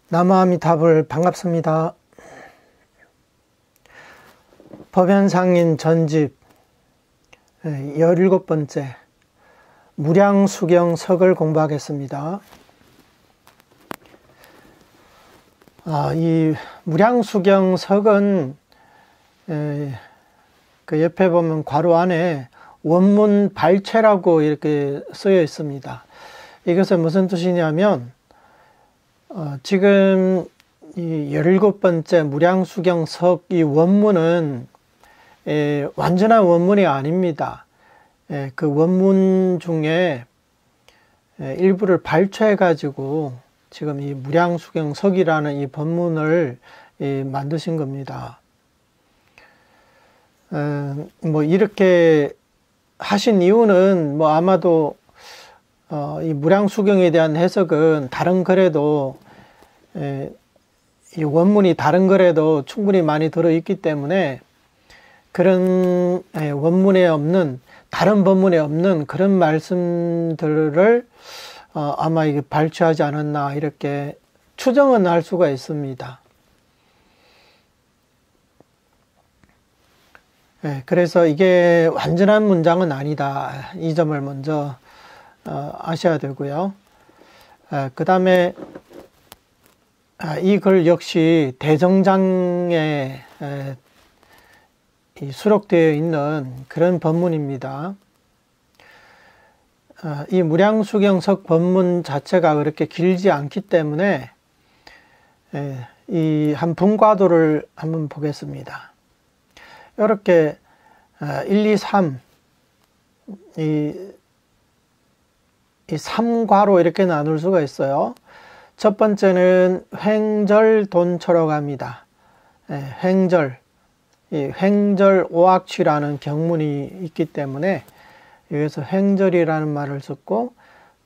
남아미탑을 반갑습니다. 법연상인 전집 17번째 무량수경석을 공부하겠습니다. 이 무량수경석은 그 옆에 보면 괄호 안에 원문 발췌라고 이렇게 쓰여 있습니다. 이것은 무슨 뜻이냐면 지금 이 17번째 무량수경석 이 원문은 완전한 원문이 아닙니다. 그 원문 중에 일부를 발췌해 가지고 지금 이 무량수경석이라는 이 본문을 만드신 겁니다. 뭐 이렇게 하신 이유는 뭐 아마도 이 무량수경에 대한 해석은 다른 글에도 이 원문이 다른 글에도 충분히 많이 들어있기 때문에 그런 원문에 없는 다른 본문에 없는 그런 말씀들을 아마 이게 발췌하지 않았나 이렇게 추정은 할 수가 있습니다. 그래서 이게 완전한 문장은 아니다. 이 점을 먼저 아셔야 되고요. 그 다음에 이 글 역시 대정장에 수록되어 있는 그런 본문입니다. 이 무량수경석 본문 자체가 그렇게 길지 않기 때문에 이 한 분과도를 한번 보겠습니다. 이렇게 1, 2, 3 이 3과로 이렇게 나눌 수가 있어요. 첫 번째는 횡절돈초라고 합니다. 횡절, 이 횡절오악취라는 경문이 있기 때문에 여기서 횡절이라는 말을 썼고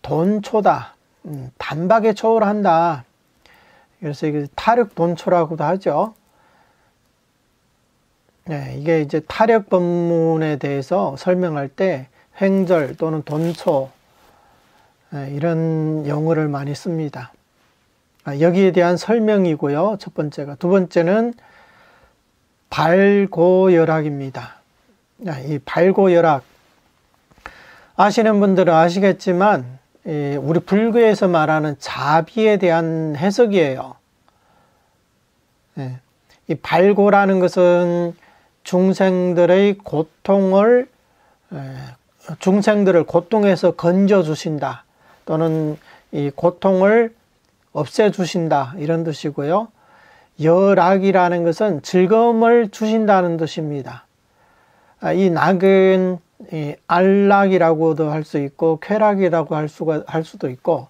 돈초다, 단박에 초월한다. 그래서 이게 타력돈초라고도 하죠. 이게 이제 타력 법문에 대해서 설명할 때 횡절 또는 돈초 이런 용어를 많이 씁니다. 여기에 대한 설명이고요. 첫 번째가. 두 번째는 발고열학입니다. 이 발고열학 아시는 분들은 아시겠지만 우리 불교에서 말하는 자비에 대한 해석이에요. 이 발고라는 것은 중생들의 중생들을 고통에서 건져 주신다 또는 이 고통을 없애 주신다 이런 뜻이고요. 열악이라는 것은 즐거움을 주신다는 뜻입니다. 이 낙은 안락이라고도 할 수 있고 쾌락이라고 할 수도 있고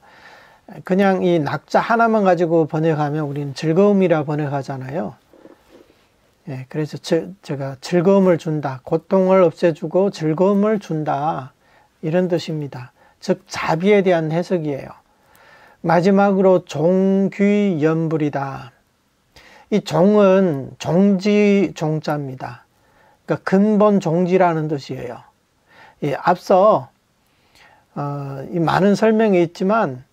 그냥 이 낙자 하나만 가지고 번역하면 우리는 즐거움이라 번역하잖아요. 그래서 제가 즐거움을 준다, 고통을 없애주고 즐거움을 준다 이런 뜻입니다. 즉 자비에 대한 해석이에요. 마지막으로 종귀연불이다. 이 종은 종지 종자입니다. 그러니까 근본 종지라는 뜻이에요. 앞서 이 많은 설명이 있지만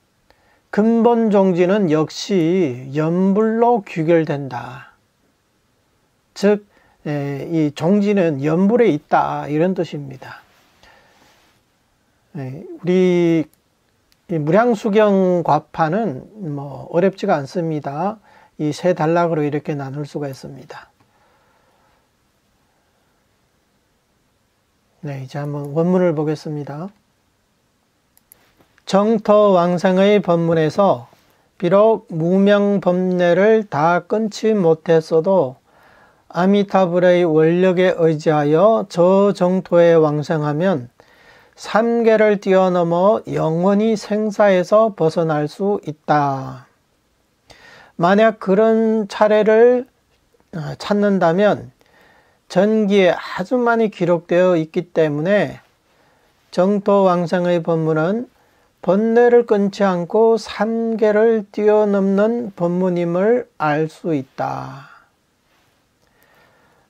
근본 종지는 역시 연불로 귀결된다. 즉 이 종지는 연불에 있다 이런 뜻입니다. 우리 이 무량수경 과파는 뭐 어렵지가 않습니다. 이 세 단락으로 이렇게 나눌 수가 있습니다. 이제 한번 원문을 보겠습니다. 정터왕생의 법문에서 비록 무명법례를 다 끊지 못했어도 아미타불의 원력에 의지하여 저 정토에 왕생하면 3계를 뛰어넘어 영원히 생사에서 벗어날 수 있다. 만약 그런 차례를 찾는다면 전기에 아주 많이 기록되어 있기 때문에 정토왕생의 법문은 번뇌를 끊지 않고 3계를 뛰어넘는 법문임을 알 수 있다.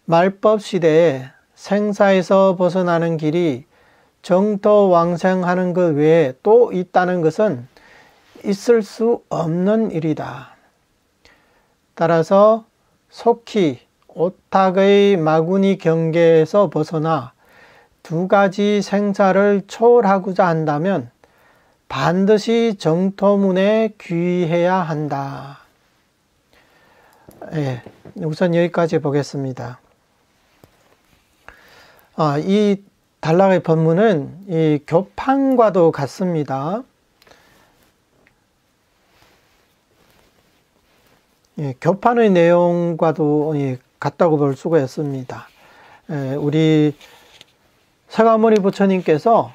말법 시대에 생사에서 벗어나는 길이 정토왕생하는 것 외에 또 있다는 것은 있을 수 없는 일이다. 따라서 속히 오탁의 마구니 경계에서 벗어나 두 가지 생사를 초월하고자 한다면 반드시 정토문에 귀의해야 한다. 예, 우선 여기까지 보겠습니다. 이 단락의 법문은 이 교판과도 같습니다. 예, 교판의 내용과도 같다고 볼 수가 있습니다. 우리 서가모니 부처님께서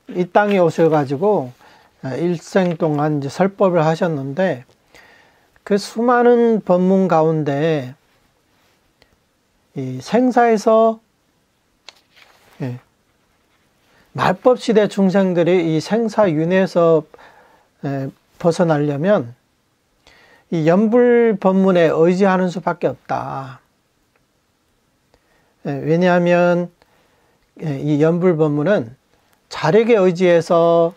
이 땅에 오셔가지고 일생 동안 이제 설법을 하셨는데 그 수많은 법문 가운데 이 생사에서 말법 시대 중생들이 이 생사윤회에서 벗어나려면 이 연불 법문에 의지하는 수밖에 없다. 왜냐하면 이 연불 법문은 자력에 의지해서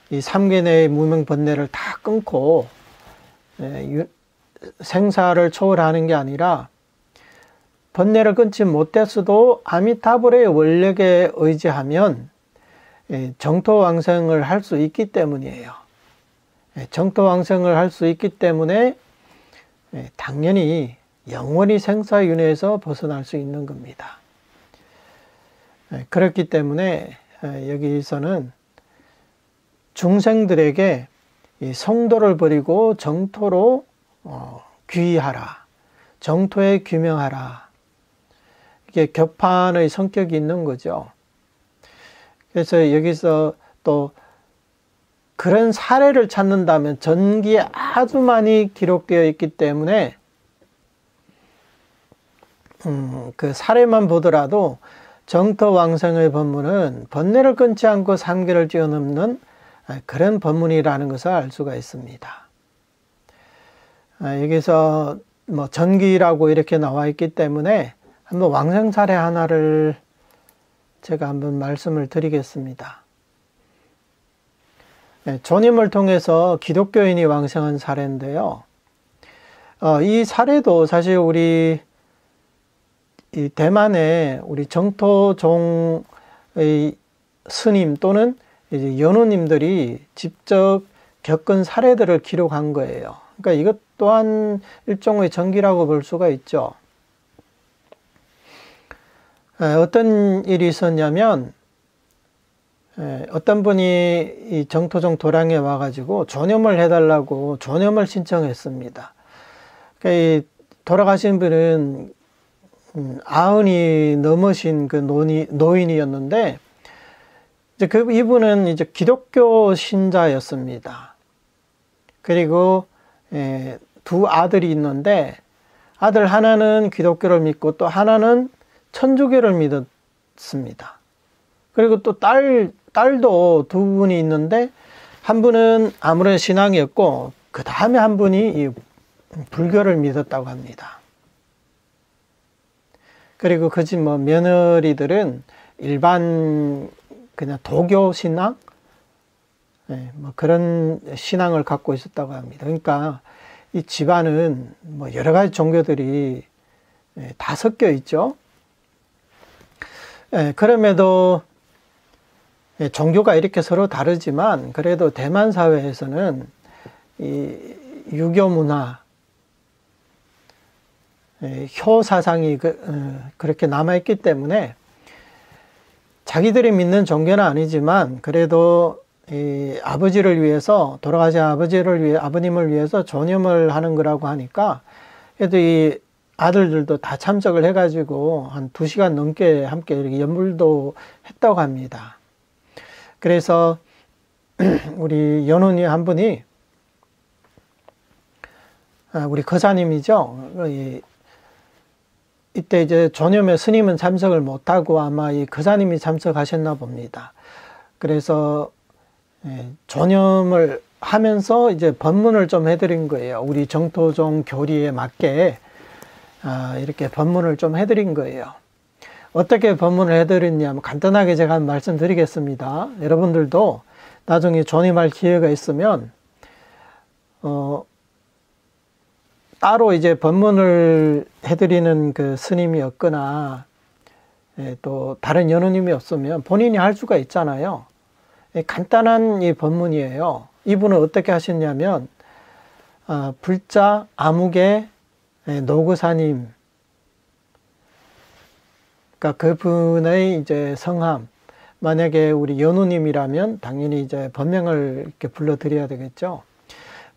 이 삼계내의 무명 번뇌를 다 끊고 생사를 초월하는 게 아니라 번뇌를 끊지 못했어도 아미타불의 원력에 의지하면 정토왕생을 할 수 있기 때문이에요. 정토왕생을 할 수 있기 때문에 당연히 영원히 생사윤회에서 벗어날 수 있는 겁니다. 그렇기 때문에 여기서는 중생들에게 이 성도를 버리고 정토로 귀의하라, 정토에 귀명하라. 이게 교판의 성격이 있는 거죠. 그래서 여기서 또 그런 사례를 찾는다면 전기에 아주 많이 기록되어 있기 때문에 그 사례만 보더라도 정토왕생의 법문은 번뇌를 끊지 않고 삼계를 뛰어넘는 그런 법문이라는 것을 알 수가 있습니다. 여기서 뭐 전기라고 이렇게 나와 있기 때문에 한번 왕생 사례 하나를 제가 한번 말씀을 드리겠습니다. 조님을 통해서 기독교인이 왕생한 사례인데요. 이 사례도 사실 우리 이 대만의 우리 정토종의 스님 또는 이제 연호님들이 직접 겪은 사례들을 기록한 거예요. 그러니까 이것 또한 일종의 전기라고 볼 수가 있죠. 어떤 일이 있었냐면 어떤 분이 이 정토종 도량에 와가지고 존염을 해달라고 존염을 신청했습니다. 그러니까 이 돌아가신 분은 90이 넘으신 그 노인이었는데 이제 이분은 이제 기독교 신자였습니다. 그리고 두 아들이 있는데 아들 하나는 기독교를 믿고 또 하나는 천주교를 믿었습니다. 그리고 또 딸도 두 분이 있는데 한 분은 아무런 신앙이었고 그 다음에 한 분이 이 불교를 믿었다고 합니다. 그리고 그 집 뭐 며느리들은 일반 그냥 도교 신앙, 뭐 그런 신앙을 갖고 있었다고 합니다. 그러니까 이 집안은 뭐 여러 가지 종교들이 다 섞여 있죠. 그럼에도 종교가 이렇게 서로 다르지만 그래도 대만 사회에서는 이 유교 문화, 효 사상이 그렇게 남아있기 때문에 자기들이 믿는 종교는 아니지만 그래도 이 아버지를 위해서 돌아가신 아버님을 위해서 존염을 하는 거라고 하니까 그래도 이 아들들도 다 참석을 해가지고 한 2시간 넘게 함께 이렇게 연불도 했다고 합니다. 그래서 우리 연훈이 한 분이 우리 거사님이죠. 이때 이제 존염에 스님은 참석을 못하고 아마 이 거사님이 참석하셨나 봅니다. 그래서 존염을 하면서 이제 법문을 좀 해드린 거예요. 우리 정토종 교리에 맞게 이렇게 법문을 좀 해드린 거예요. 어떻게 법문을 해드렸냐면 간단하게 제가 말씀드리겠습니다. 여러분들도 나중에 존임할 기회가 있으면 따로 이제 법문을 해드리는 그 스님이 없거나 또 다른 연우님이 없으면 본인이 할 수가 있잖아요. 간단한 이 법문이에요. 이분은 어떻게 하셨냐면 불자 아무개 노구사님, 그러니까 그분의 이제 성함, 만약에 우리 연우님이라면 당연히 이제 법명을 이렇게 불러드려야 되겠죠.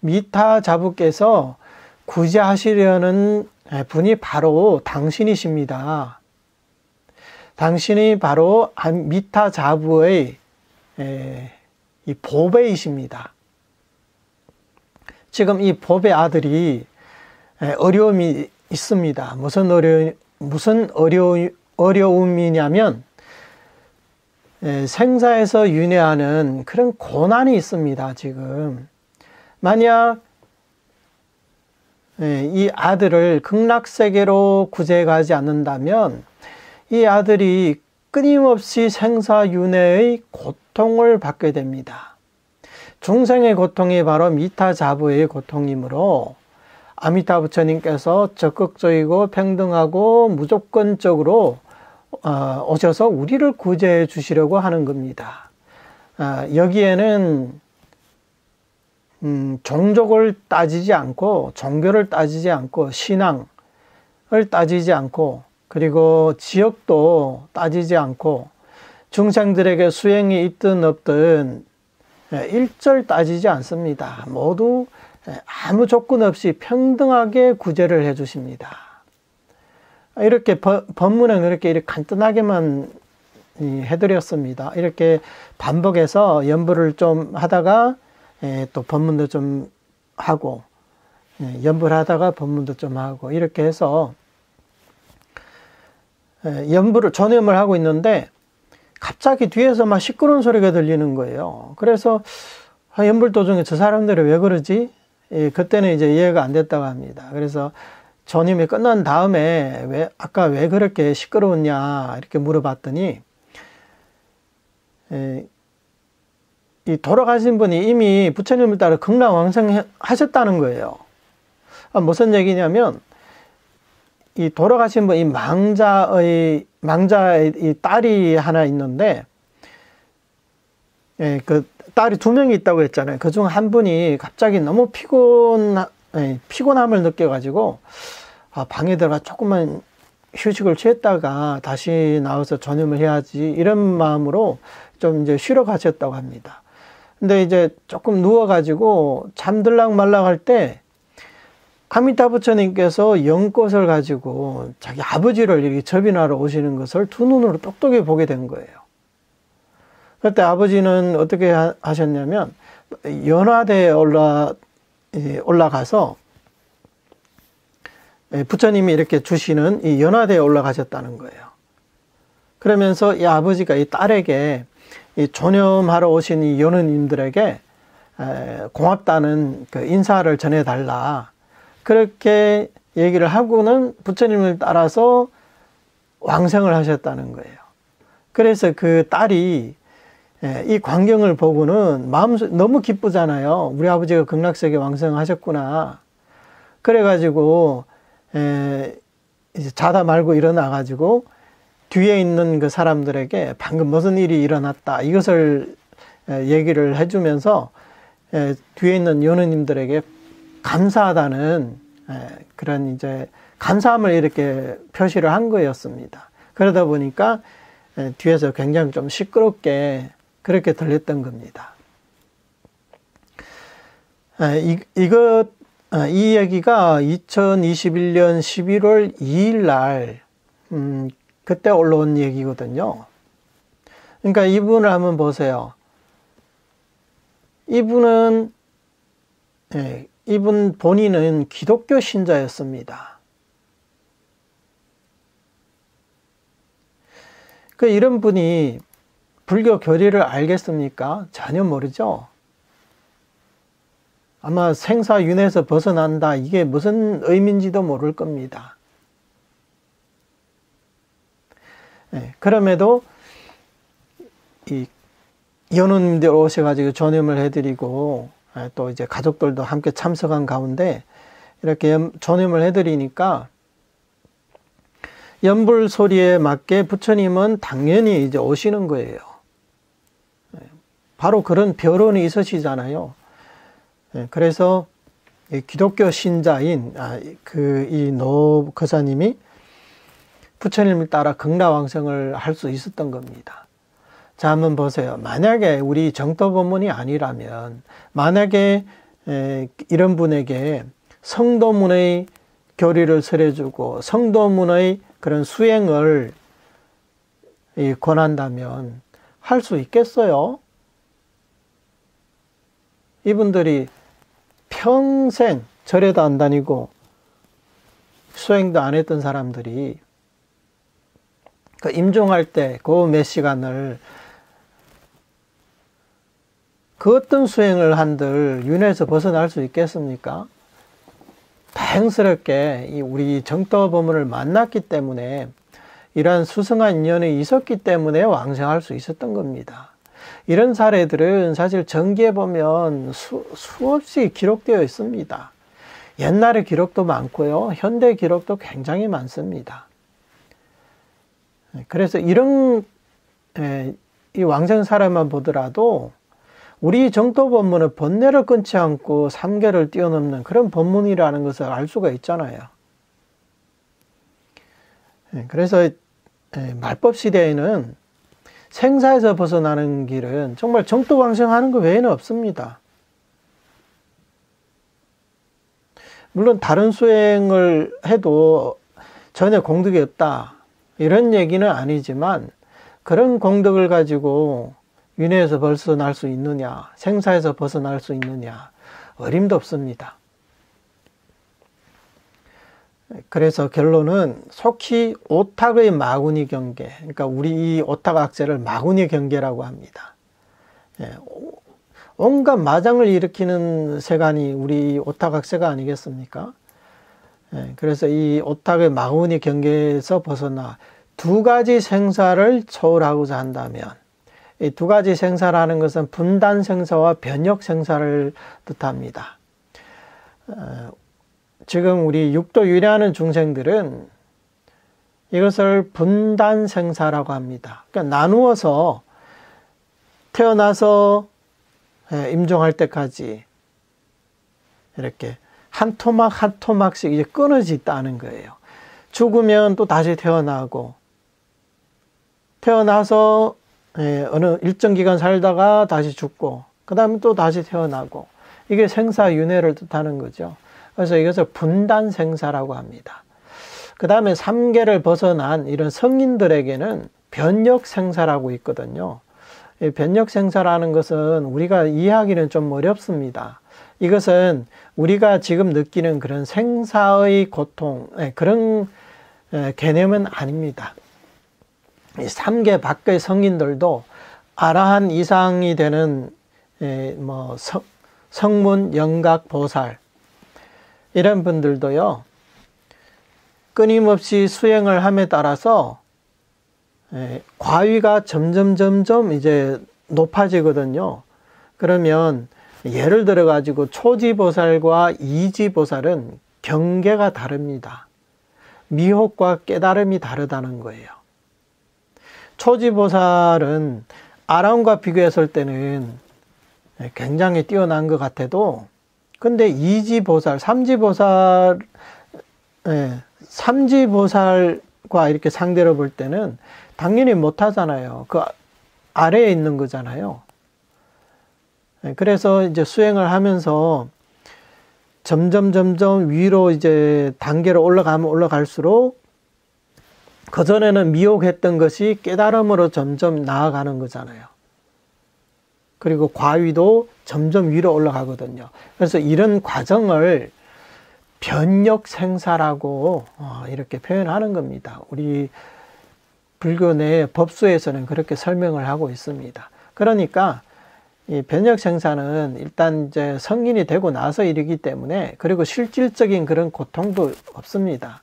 미타자부께서 구제하시려는 분이 바로 당신이십니다. 당신이 바로 미타자부의 이 보배이십니다. 지금 이 보배 아들이 어려움이 있습니다. 무슨 어려움이냐면 생사에서 윤회하는 그런 고난이 있습니다. 지금 만약 이 아들을 극락세계로 구제가지 않는다면 이 아들이 끊임없이 생사윤회의 고통을 받게 됩니다. 중생의 고통이 바로 미타자부의 고통이므로 아미타 부처님께서 적극적이고 평등하고 무조건적으로 오셔서 우리를 구제해 주시려고 하는 겁니다. 여기에는 종족을 따지지 않고 종교를 따지지 않고 신앙을 따지지 않고 그리고 지역도 따지지 않고 중생들에게 수행이 있든 없든 일절 따지지 않습니다. 모두 아무 조건 없이 평등하게 구제를 해 주십니다. 이렇게 법문은 이렇게 간단하게만 해드렸습니다. 이렇게 반복해서 연불을 좀 하다가 또 법문도 좀 하고 연불 하다가 법문도 좀 하고 이렇게 해서 연불을 전염을 하고 있는데 갑자기 뒤에서 막 시끄러운 소리가 들리는 거예요. 그래서 연불 도중에 저 사람들이 왜 그러지? 그때는 이제 이해가 안 됐다고 합니다. 그래서 전임이 끝난 다음에 아까 왜 그렇게 시끄러웠냐 이렇게 물어봤더니 이 돌아가신 분이 이미 부처님을 따라 극락왕생하셨다는 거예요. 무슨 얘기냐면 이 돌아가신 분 이 망자의 이 딸이 하나 있는데 그 딸이 2명이 있다고 했잖아요. 그중 한 분이 갑자기 너무 피곤함을 느껴가지고 방에 들어가 조금만 휴식을 취했다가 다시 나와서 전염을 해야지 이런 마음으로 좀 이제 쉬러 가셨다고 합니다. 근데 이제 조금 누워가지고 잠들락 말락 할 때 아미타 부처님께서 연꽃을 가지고 자기 아버지를 이렇게 접인하러 오시는 것을 두 눈으로 똑똑히 보게 된 거예요. 그때 아버지는 어떻게 하셨냐면 연화대에 올라가서 부처님이 이렇게 주시는 이 연화대에 올라가셨다는 거예요. 그러면서 이 아버지가 이 딸에게 이 존염하러 오신 이 연우님들에게 고맙다는 그 인사를 전해달라. 그렇게 얘기를 하고는 부처님을 따라서 왕생을 하셨다는 거예요. 그래서 그 딸이 이 광경을 보고는 너무 기쁘잖아요. 우리 아버지가 극락세계 왕생하셨구나. 그래가지고 이제 자다 말고 일어나가지고 뒤에 있는 그 사람들에게 방금 무슨 일이 일어났다 이것을 얘기를 해주면서 뒤에 있는 연우님들에게 감사하다는 그런 이제 감사함을 이렇게 표시를 한 거였습니다. 그러다 보니까 뒤에서 굉장히 좀 시끄럽게 그렇게 들렸던 겁니다. 이 얘기가 2021년 11월 2일 날 그때 올라온 얘기거든요. 그러니까 이분을 한번 보세요. 이분 본인은 기독교 신자였습니다. 이런 분이 불교 교리를 알겠습니까? 전혀 모르죠. 아마 생사윤회에서 벗어난다 이게 무슨 의미인지도 모를 겁니다. 그럼에도 이 연우님들 오셔가지고 전염을 해드리고 또 이제 가족들도 함께 참석한 가운데 이렇게 존임을 해드리니까 연불 소리에 맞게 부처님은 당연히 이제 오시는 거예요. 바로 그런 별언이 있으시잖아요. 그래서 기독교 신자인 이 노 거사님이 부처님을 따라 극락왕생을 할 수 있었던 겁니다. 자, 한번 보세요. 만약에 우리 정도법문이 아니라면, 만약에 이런 분에게 성도문의 교리를 설해주고 성도문의 그런 수행을 권한다면 할 수 있겠어요? 이분들이 평생 절에도 안 다니고 수행도 안 했던 사람들이 그 임종할 때 그 몇 시간을 그 어떤 수행을 한들 윤회에서 벗어날 수 있겠습니까? 다행스럽게 우리 정도법문을 만났기 때문에 이러한 수승한 인연이 있었기 때문에 왕생할 수 있었던 겁니다. 이런 사례들은 사실 전기에 보면 수없이 기록되어 있습니다. 옛날의 기록도 많고요. 현대 기록도 굉장히 많습니다. 그래서 이런 이 왕생 사례만 보더라도 우리 정도 법문은 번뇌를 끊지 않고 삼계를 뛰어넘는 그런 법문이라는 것을 알 수가 있잖아요. 그래서 말법 시대에는 생사에서 벗어나는 길은 정말 정도 왕생하는 것 외에는 없습니다. 물론 다른 수행을 해도 전혀 공덕이 없다 이런 얘기는 아니지만 그런 공덕을 가지고 윤회에서 벗어날 수 있느냐, 생사에서 벗어날 수 있느냐, 어림도 없습니다. 그래서 결론은 속히 오탁의 마구니 경계, 그러니까 우리 이 오탁 악재를 마구니 경계라고 합니다. 온갖 마장을 일으키는 세간이 우리 오탁 악재가 아니겠습니까? 그래서 이 오탁의 마구니 경계에서 벗어나 두 가지 생사를 초월하고자 한다면, 이 두 가지 생사라는 것은 분단 생사와 변역 생사를 뜻합니다. 지금 우리 육도 유래하는 중생들은 이것을 분단 생사라고 합니다. 그러니까 나누어서 태어나서 임종할 때까지 이렇게 한 토막 한 토막씩 이제 끊어져 있다는 거예요. 죽으면 또 다시 태어나고, 태어나서 어느 일정 기간 살다가 다시 죽고, 그 다음에 또 다시 태어나고, 이게 생사윤회를 뜻하는 거죠. 그래서 이것을 분단생사라고 합니다. 그 다음에 삼계를 벗어난 이런 성인들에게는 변역생사라고 있거든요. 이 변역생사라는 것은 우리가 이해하기는 좀 어렵습니다. 이것은 우리가 지금 느끼는 그런 생사의 고통, 그런 개념은 아닙니다. 이 삼계 밖의 성인들도 아라한 이상이 되는 성문, 영각, 보살 이런 분들도요, 끊임없이 수행을 함에 따라서 과위가 점점 이제 높아지거든요. 그러면 예를 들어 가지고 초지보살과 이지보살은 경계가 다릅니다. 미혹과 깨달음이 다르다는 거예요. 초지보살은 아라운과 비교했을 때는 굉장히 뛰어난 것 같아도, 근데 이지보살, 삼지보살과 이렇게 상대로 볼 때는 당연히 못하잖아요. 그 아래에 있는 거잖아요. 그래서 이제 수행을 하면서 점점 위로 이제 단계로 올라가면 올라갈수록 그전에는 미혹했던 것이 깨달음으로 점점 나아가는 거잖아요. 그리고 과위도 점점 위로 올라가거든요. 그래서 이런 과정을 변역생사라고 이렇게 표현하는 겁니다. 우리 불교 내 법수에서는 그렇게 설명을 하고 있습니다. 그러니까 이 변역생사는 일단 이제 성인이 되고 나서 일이기 때문에, 그리고 실질적인 그런 고통도 없습니다.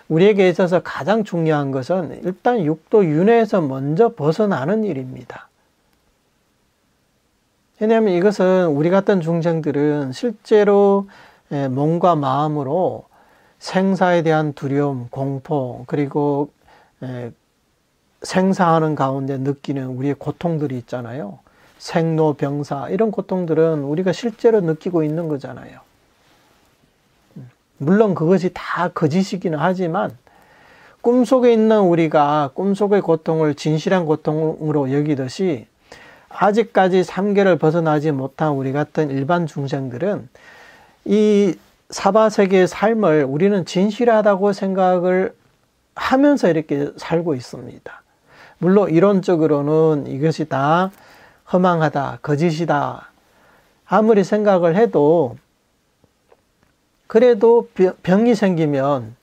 우리에게 있어서 가장 중요한 것은 일단 육도 윤회에서 먼저 벗어나는 일입니다. 왜냐하면 이것은 우리 같은 중생들은 실제로 몸과 마음으로 생사에 대한 두려움, 공포, 그리고 생사하는 가운데 느끼는 우리의 고통들이 있잖아요. 생로병사 이런 고통들은 우리가 실제로 느끼고 있는 거잖아요. 물론 그것이 다 거짓이기는 하지만 꿈속에 있는 우리가 꿈속의 고통을 진실한 고통으로 여기듯이 아직까지 삼계를 벗어나지 못한 우리 같은 일반 중생들은 이 사바세계의 삶을 우리는 진실하다고 생각을 하면서 이렇게 살고 있습니다. 물론 이론적으로는 이것이 다 허망하다, 거짓이다 아무리 생각을 해도 그래도 병이 생기면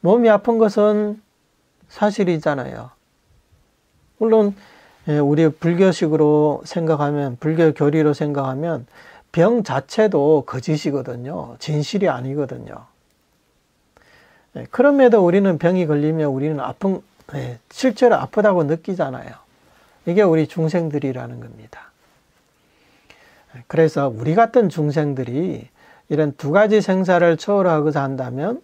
몸이 아픈 것은 사실이잖아요. 물론 우리 불교식으로 생각하면, 불교 교리로 생각하면 병 자체도 거짓이거든요. 진실이 아니거든요. 그럼에도 우리는 병이 걸리면 우리는 실제로 아프다고 느끼잖아요. 이게 우리 중생들이라는 겁니다. 그래서 우리 같은 중생들이 이런 두 가지 생사를 초월하고자 한다면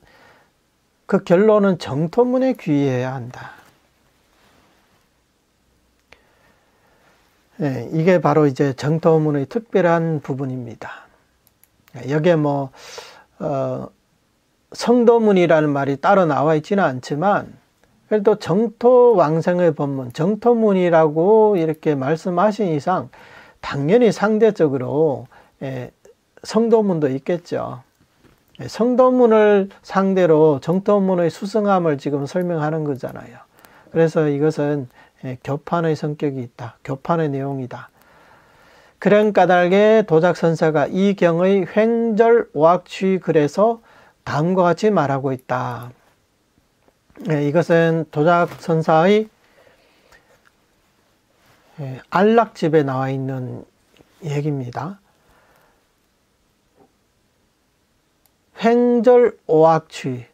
그 결론은 정토문에 귀의해야 한다. 이게 바로 이제 정토문의 특별한 부분입니다. 여기에 성도문이라는 말이 따로 나와 있지는 않지만 그래도 정토왕생의 법문, 정토문이라고 이렇게 말씀하신 이상 당연히 상대적으로 성도문도 있겠죠. 성도문을 상대로 정토문의 수승함을 지금 설명하는 거잖아요. 그래서 이것은 교판의 성격이 있다. 교판의 내용이다. 그런 까닭에 도작선사가 이 경의 횡절오악취 글에서 다음과 같이 말하고 있다. 이것은 도작선사의 안락집에 나와 있는 얘기입니다. 횡절오악취.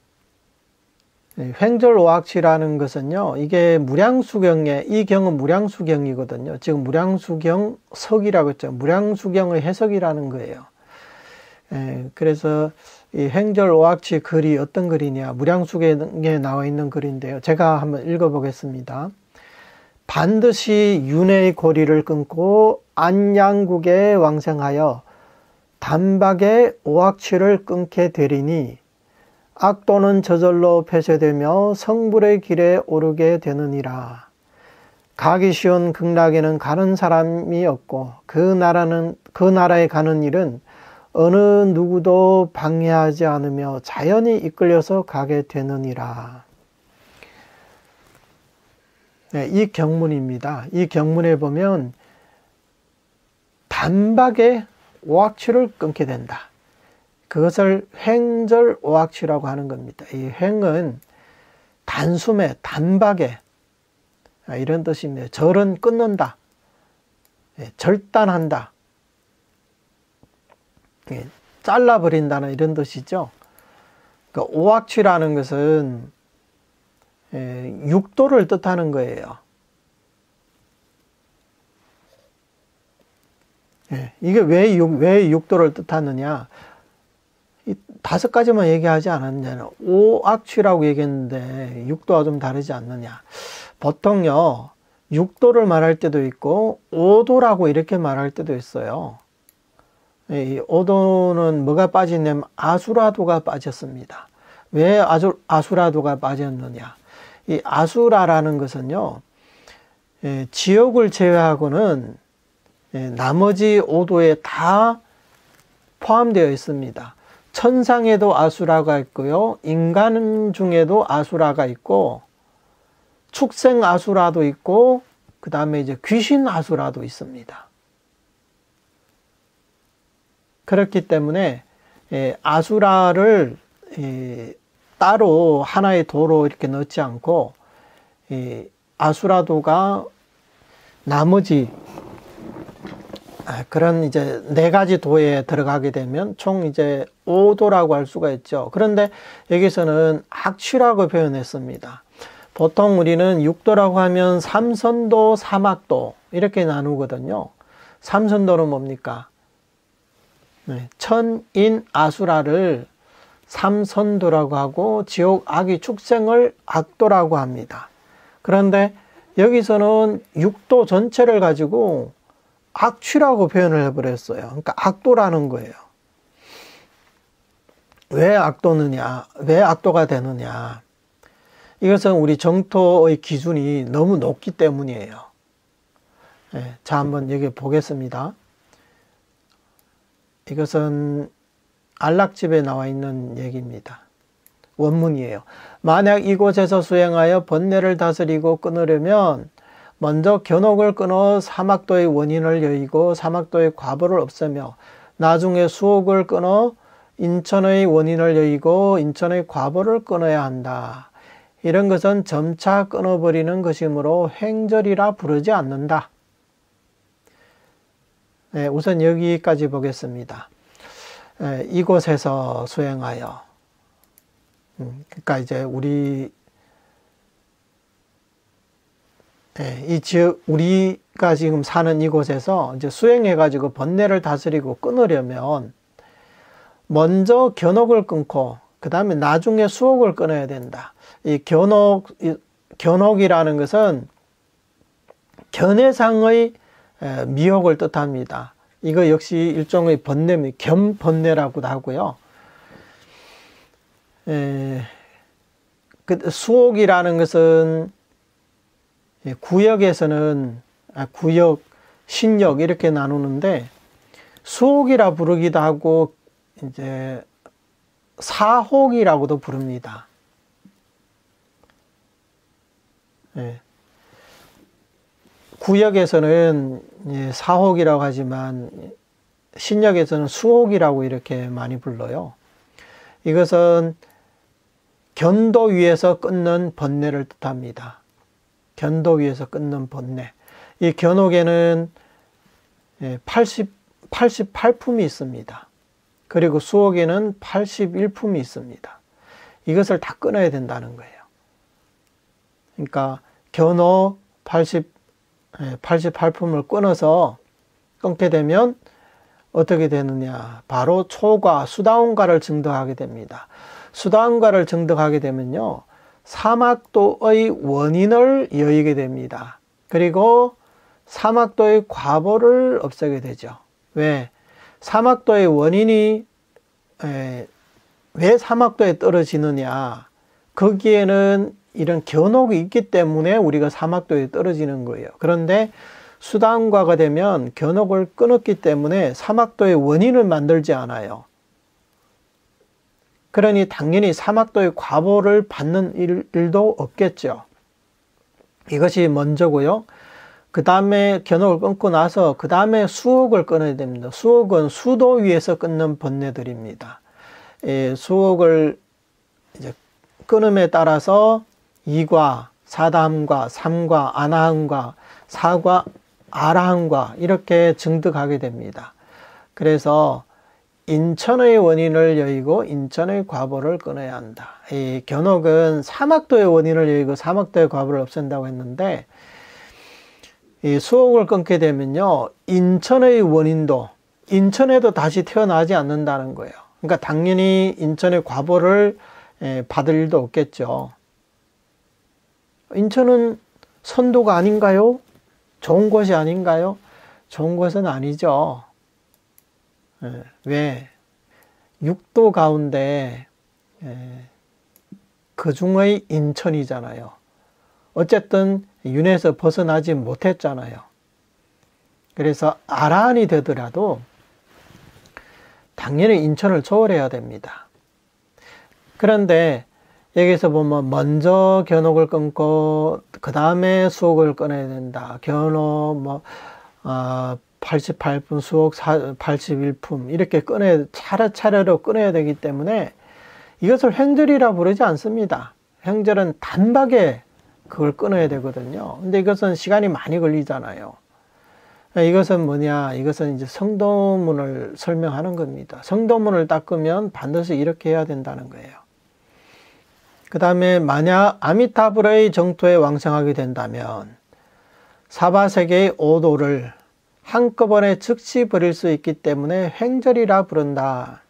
횡절오악취라는 것은요, 이게 무량수경의, 이 경은 무량수경이거든요. 지금 무량수경 석이라고 했죠. 무량수경의 해석이라는 거예요. 그래서 이 횡절오악취 글이 어떤 글이냐, 무량수경에 나와 있는 글인데요. 제가 한번 읽어보겠습니다. 반드시 윤회의 고리를 끊고 안양국에 왕생하여 단박에 오악취를 끊게 되리니 악도는 저절로 폐쇄되며 성불의 길에 오르게 되느니라. 가기 쉬운 극락에는 가는 사람이 없고 그 나라에 가는 일은 어느 누구도 방해하지 않으며 자연히 이끌려서 가게 되느니라. 이 경문입니다. 이 경문에 보면 단박에 오악취를 끊게 된다. 그것을 횡절오악취라고 하는 겁니다. 이 횡은 단숨에, 단박에 이런 뜻입니다. 절은 끊는다. 절단한다. 잘라버린다는 이런 뜻이죠. 그러니까 오악취라는 것은 육도를 뜻하는 거예요. 이게 왜 육도를 뜻하느냐? 이 5가지만 얘기하지 않았느냐. 오악취라고 얘기했는데 육도와 좀 다르지 않느냐. 보통요, 육도를 말할 때도 있고 오도라고 이렇게 말할 때도 있어요. 이 오도는 뭐가 빠지냐면 아수라도가 빠졌습니다. 왜 아수라도가 빠졌느냐. 이 아수라라는 것은요, 지옥을 제외하고는 나머지 오도에 다 포함되어 있습니다. 천상에도 아수라가 있고요. 인간 중에도 아수라가 있고 축생 아수라도 있고 그 다음에 이제 귀신 아수라도 있습니다. 그렇기 때문에 아수라를 따로 하나의 도로 이렇게 넣지 않고 아수라도가 나머지 그런 이제 4가지 도에 들어가게 되면 총 이제 5도라고 할 수가 있죠. 그런데 여기서는 악취라고 표현했습니다. 보통 우리는 6도라고 하면 삼선도, 사막도 이렇게 나누거든요. 삼선도는 뭡니까? 천인 아수라를 삼선도라고 하고 지옥 악의 축생을 악도라고 합니다. 그런데 여기서는 육도 전체를 가지고 악취라고 표현을 해버렸어요. 그러니까 악도라는 거예요. 왜 악도느냐? 왜 악도가 되느냐? 이것은 우리 정토의 기준이 너무 높기 때문이에요. 자, 한번 여기 보겠습니다. 이것은 안락집에 나와 있는 얘기입니다. 원문이에요. 만약 이곳에서 수행하여 번뇌를 다스리고 끊으려면 먼저 견옥을 끊어 사막도의 원인을 여의고 사막도의 과보를 없애며 나중에 수옥을 끊어 인천의 원인을 여의고 인천의 과보를 끊어야 한다. 이런 것은 점차 끊어버리는 것이므로 횡절이라 부르지 않는다. 우선 여기까지 보겠습니다. 이곳에서 수행하여. 그러니까 이제 우리가 지금 사는 이곳에서 이제 수행해가지고 번뇌를 다스리고 끊으려면 먼저 견옥을 끊고 그 다음에 나중에 수옥을 끊어야 된다. 이 견옥이라는 것은 견해상의 미혹을 뜻합니다. 이거 역시 일종의 번뇌, 겸번뇌라고도 하고요. 수옥이라는 것은 구역에서는 구역, 신역 이렇게 나누는데 수옥이라 부르기도 하고 이제 사옥이라고도 부릅니다. 구역에서는 사옥이라고 하지만 신역에서는 수옥이라고 이렇게 많이 불러요. 이것은 견도 위에서 끊는 번뇌를 뜻합니다. 견도 위에서 끊는 번뇌. 이 견옥에는 88품이 있습니다. 그리고 수옥에는 81품이 있습니다. 이것을 다 끊어야 된다는 거예요. 그러니까 견옥 88품을 끊어서 끊게 되면 어떻게 되느냐? 바로 초과, 수다원과를 증득하게 됩니다. 수다원과를 증득하게 되면요, 사막도의 원인을 여의게 됩니다. 그리고 사막도의 과보를 없애게 되죠. 왜? 사막도의 원인이 왜 사막도에 떨어지느냐? 거기에는 이런 견옥이 있기 때문에 우리가 사막도에 떨어지는 거예요. 그런데 수다원과가 되면 견옥을 끊었기 때문에 사막도의 원인을 만들지 않아요. 그러니 당연히 사막도의 과보를 받는 일도 없겠죠. 이것이 먼저고요. 그 다음에 견옥을 끊고 나서 그 다음에 수옥을 끊어야 됩니다. 수옥은 수도 위에서 끊는 번뇌들입니다. 수옥을 이제 끊음에 따라서 2과, 사다함과, 3과, 아나함과, 4과, 아라함과 이렇게 증득하게 됩니다. 그래서 인천의 원인을 여의고 인천의 과보를 끊어야 한다. 이 견옥은 사막도의 원인을 여의고 사막도의 과보를 없앤다고 했는데, 이 수옥을 끊게 되면요, 인천의 원인도, 인천에도 다시 태어나지 않는다는 거예요. 그러니까 당연히 인천의 과보를 받을 일도 없겠죠. 인천은 선도가 아닌가요? 좋은 곳이 아닌가요? 좋은 곳은 아니죠. 왜? 육도 가운데 그중의 인천이잖아요. 어쨌든 윤회에서 벗어나지 못했잖아요. 그래서 아라한이 되더라도 당연히 인천을 초월해야 됩니다. 그런데 여기서 보면 먼저 견옥을 끊고 그 다음에 수옥을 끊어야 된다. 견옥 88품, 수옥 81품 이렇게 차례차례로 끊어야 되기 때문에 이것을 횡절이라 부르지 않습니다. 횡절은 단박에 그걸 끊어야 되거든요. 근데 이것은 시간이 많이 걸리잖아요. 이것은 뭐냐? 이것은 이제 성도문을 설명하는 겁니다. 성도문을 닦으면 반드시 이렇게 해야 된다는 거예요. 그 다음에 만약 아미타불의 정토에 왕성하게 된다면 사바세계의 오도를 한꺼번에 즉시 버릴 수 있기 때문에 횡절이라 부른다.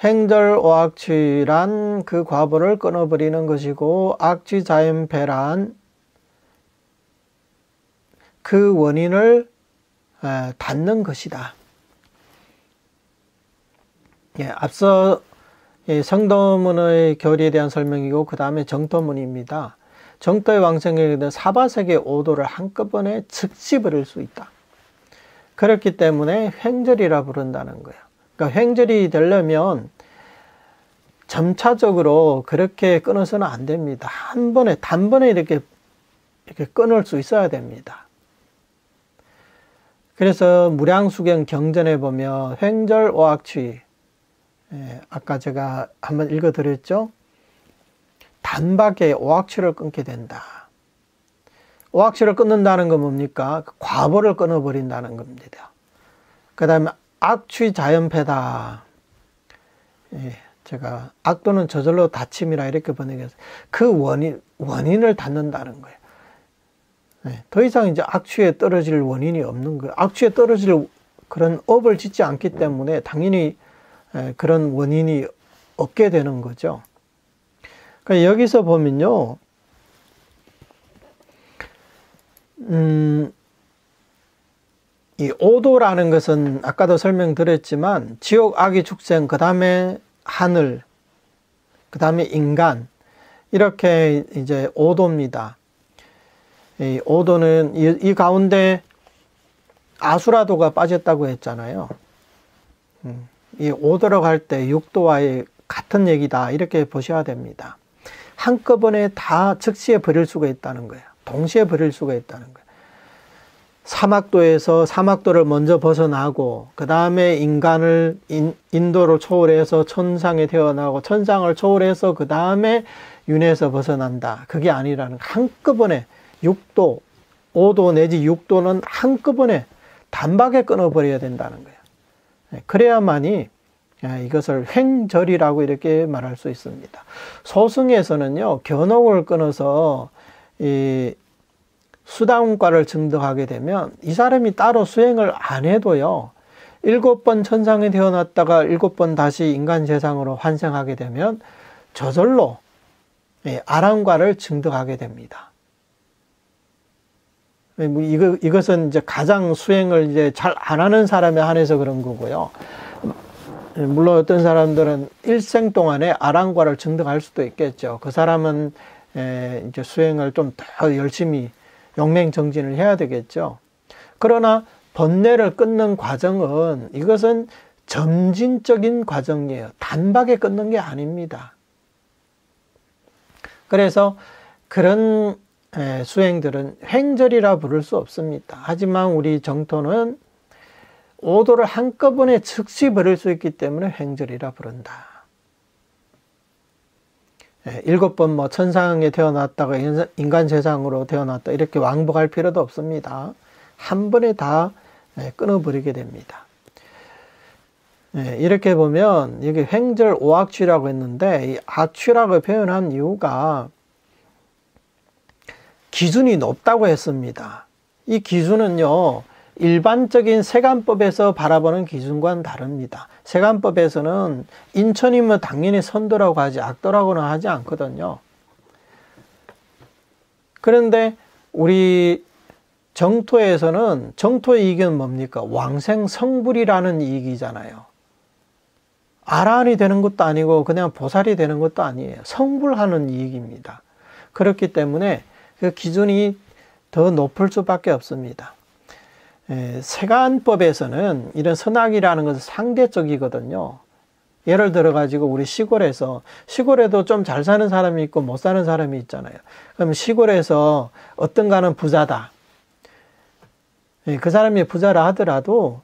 횡절오악취란 그 과보를 끊어버리는 것이고, 악취자연폐란 그 원인을 닫는 것이다. 예, 앞서 성도문의 교리에 대한 설명이고, 그 다음에 정토문입니다. 정토의 왕성에 대한 사바세계 오도를 한꺼번에 즉시 버릴 수 있다. 그렇기 때문에 횡절이라 부른다는 거예요. 그러니까 횡절이 되려면 점차적으로 그렇게 끊어서는 안 됩니다. 한 번에, 단번에 이렇게 끊을 수 있어야 됩니다. 그래서 무량수경 경전에 보면 횡절오악취, 아까 제가 한번 읽어드렸죠? 단박에 오악취를 끊게 된다. 오악취를 끊는다는 건 뭡니까? 과보를 끊어버린다는 겁니다. 그 다음에 악취자연폐다. 제가 악도는 저절로 닫힘이라 이렇게 번역해서 그 원인을 닫는다는 거예요. 더 이상 이제 악취에 떨어질 원인이 없는 거예요. 악취에 떨어질 그런 업을 짓지 않기 때문에 당연히 그런 원인이 없게 되는 거죠. 그러니까 여기서 보면요, 이 오도라는 것은 아까도 설명드렸지만 지옥, 악의 축생, 그 다음에 하늘, 그 다음에 인간, 이렇게 이제 오도입니다. 이 오도는 이 가운데 아수라도가 빠졌다고 했잖아요. 이 오도로 갈 때 육도와의 같은 얘기다, 이렇게 보셔야 됩니다. 한꺼번에 다 즉시에 버릴 수가 있다는 거예요. 동시에 버릴 수가 있다는 거예요. 사막도에서 사막도를 먼저 벗어나고, 그 다음에 인간을 인도를 초월해서 천상에 태어나고, 천상을 초월해서 그 다음에 윤회에서 벗어난다. 그게 아니라는, 한꺼번에 6도, 5도 내지 6도는 한꺼번에 단박에 끊어버려야 된다는 거예요. 그래야만이 이것을 횡절이라고 이렇게 말할 수 있습니다. 소승에서는요, 견옥을 끊어서 이 수다운과를 증득하게 되면 이 사람이 따로 수행을 안 해도요, 7번 천상에 태어났다가 7번 다시 인간 세상으로 환생하게 되면 저절로 아랑과를 증득하게 됩니다. 이것은 이제 가장 수행을 이제 잘 안 하는 사람에 한해서 그런 거고요. 물론 어떤 사람들은 일생 동안에 아랑과를 증득할 수도 있겠죠. 그 사람은 이제 수행을 좀 더 열심히 용맹정진을 해야 되겠죠. 그러나 번뇌를 끊는 과정은, 이것은 점진적인 과정이에요. 단박에 끊는 게 아닙니다. 그래서 그런 수행들은 횡절이라 부를 수 없습니다. 하지만 우리 정토는 오도를 한꺼번에 즉시 버릴 수 있기 때문에 횡절이라 부른다. 7번 뭐 천상에 태어났다가 인간 세상으로 태어났다, 이렇게 왕복할 필요도 없습니다. 한 번에 다 끊어버리게 됩니다. 이렇게 보면 여기 횡절 오악취라고 했는데, 이 악취라고 표현한 이유가 기준이 높다고 했습니다. 이 기준은요, 일반적인 세간법에서 바라보는 기준과는 다릅니다. 세간법에서는 인천이면 당연히 선도라고 하지 악도라고는 하지 않거든요. 그런데 우리 정토에서는, 정토의 이익은 뭡니까? 왕생성불이라는 이익이잖아요. 아라한이 되는 것도 아니고 그냥 보살이 되는 것도 아니에요. 성불하는 이익입니다. 그렇기 때문에 그 기준이 더 높을 수밖에 없습니다. 세간법에서는 이런 선악이라는 것은 상대적이거든요. 예를 들어 가지고 우리 시골에도 좀 잘 사는 사람이 있고 못 사는 사람이 있잖아요. 그럼 시골에서 어떤가는 부자다. 그 사람이 부자라 하더라도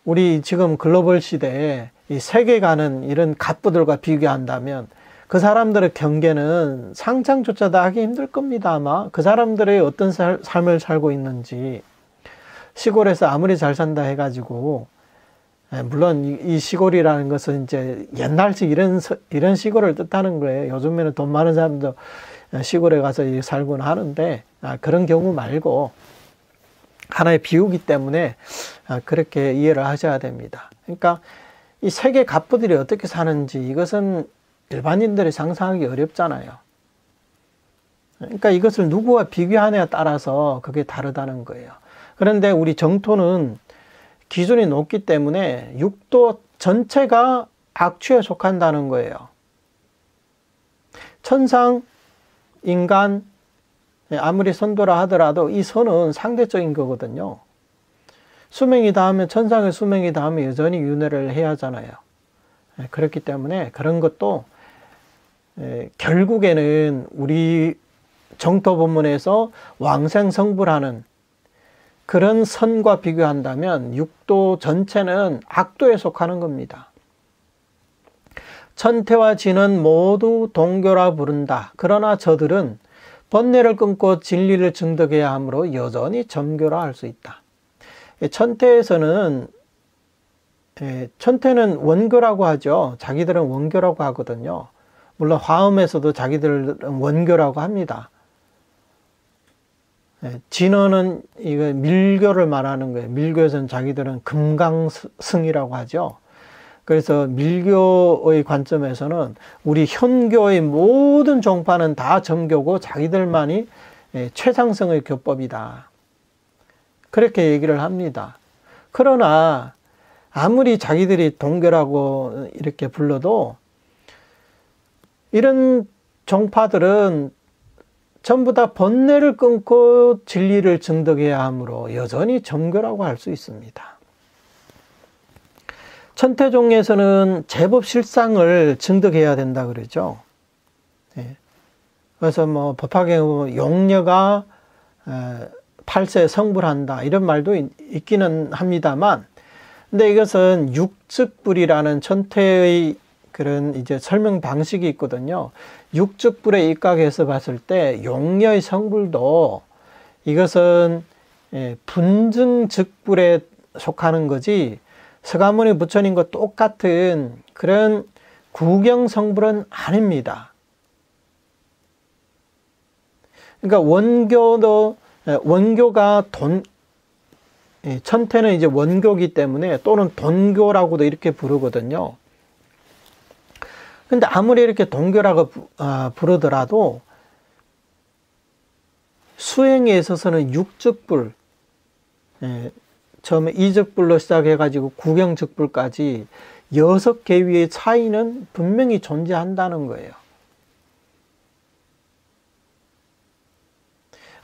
우리 지금 글로벌 시대에 이 세계가는 이런 갑부들과 비교한다면 그 사람들의 경계는 상상조차도 하기 힘들 겁니다. 아마 그 사람들의 어떤 삶을 살고 있는지. 시골에서 아무리 잘 산다 해가지고, 물론 이 시골이라는 것은 이제 옛날식 이런 시골을 뜻하는 거예요. 요즘에는 돈 많은 사람도 시골에 가서 살곤 하는데, 그런 경우 말고 하나의 비유기 때문에 그렇게 이해를 하셔야 됩니다. 그러니까 이 세계 갑부들이 어떻게 사는지 이것은 일반인들이 상상하기 어렵잖아요. 그러니까 이것을 누구와 비교하느냐에 따라서 그게 다르다는 거예요. 그런데 우리 정토는 기준이 높기 때문에 육도 전체가 악취에 속한다는 거예요. 천상, 인간, 아무리 선도라 하더라도 이 선은 상대적인 거거든요. 수명이 닿으면, 천상의 수명이 닿으면 여전히 윤회를 해야 하잖아요. 그렇기 때문에 그런 것도 결국에는 우리 정토 본문에서 왕생성불하는 그런 선과 비교한다면 육도 전체는 악도에 속하는 겁니다. 천태와 진은 모두 동교라 부른다. 그러나 저들은 번뇌를 끊고 진리를 증득해야 하므로 여전히 점교라 할 수 있다. 천태에서는 천태는 원교라고 하죠. 자기들은 원교라고 하거든요. 물론 화엄에서도 자기들은 원교라고 합니다. 진언은 이거 밀교를 말하는 거예요. 밀교에서는 자기들은 금강승이라고 하죠. 그래서 밀교의 관점에서는 우리 현교의 모든 종파는 다 점교고 자기들만이 최상승의 교법이다. 그렇게 얘기를 합니다. 그러나 아무리 자기들이 동교라고 이렇게 불러도 이런 종파들은 전부 다 번뇌를 끊고 진리를 증득해야 하므로 여전히 점교라고 할 수 있습니다. 천태종에서는 제법 실상을 증득해야 된다 그러죠. 그래서 뭐 법화경에 보면 용녀가 8세 성불한다 이런 말도 있기는 합니다만, 근데 이것은 육즉불이라는 천태의 그런 이제 설명 방식이 있거든요. 육즉불에 입각해서 봤을 때 용녀의 성불도 이것은 분증즉불에 속하는 거지 서가모니 부처님과 똑같은 그런 구경성불은 아닙니다. 그러니까 원교가 천태는 이제 원교기 때문에 또는 돈교라고도 이렇게 부르거든요. 근데 아무리 이렇게 동교라고 부르더라도 수행에 있어서는 육즉불, 처음에 이즉불로 시작해가지고 구경즉불까지 6개위의 차이는 분명히 존재한다는 거예요.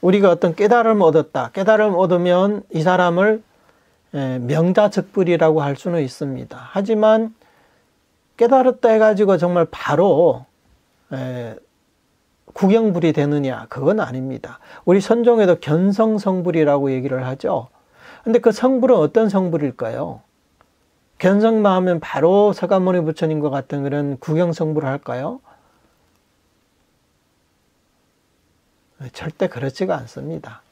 우리가 어떤 깨달음을 얻었다. 깨달음을 얻으면 이 사람을 명자즉불이라고 할 수는 있습니다. 하지만 깨달았다 해가지고 정말 바로 구경불이 되느냐? 그건 아닙니다. 우리 선종에도 견성성불이라고 얘기를 하죠. 근데 그 성불은 어떤 성불일까요? 견성만 하면 바로 서가모니 부처님과 같은 그런 구경성불을 할까요? 절대 그렇지가 않습니다.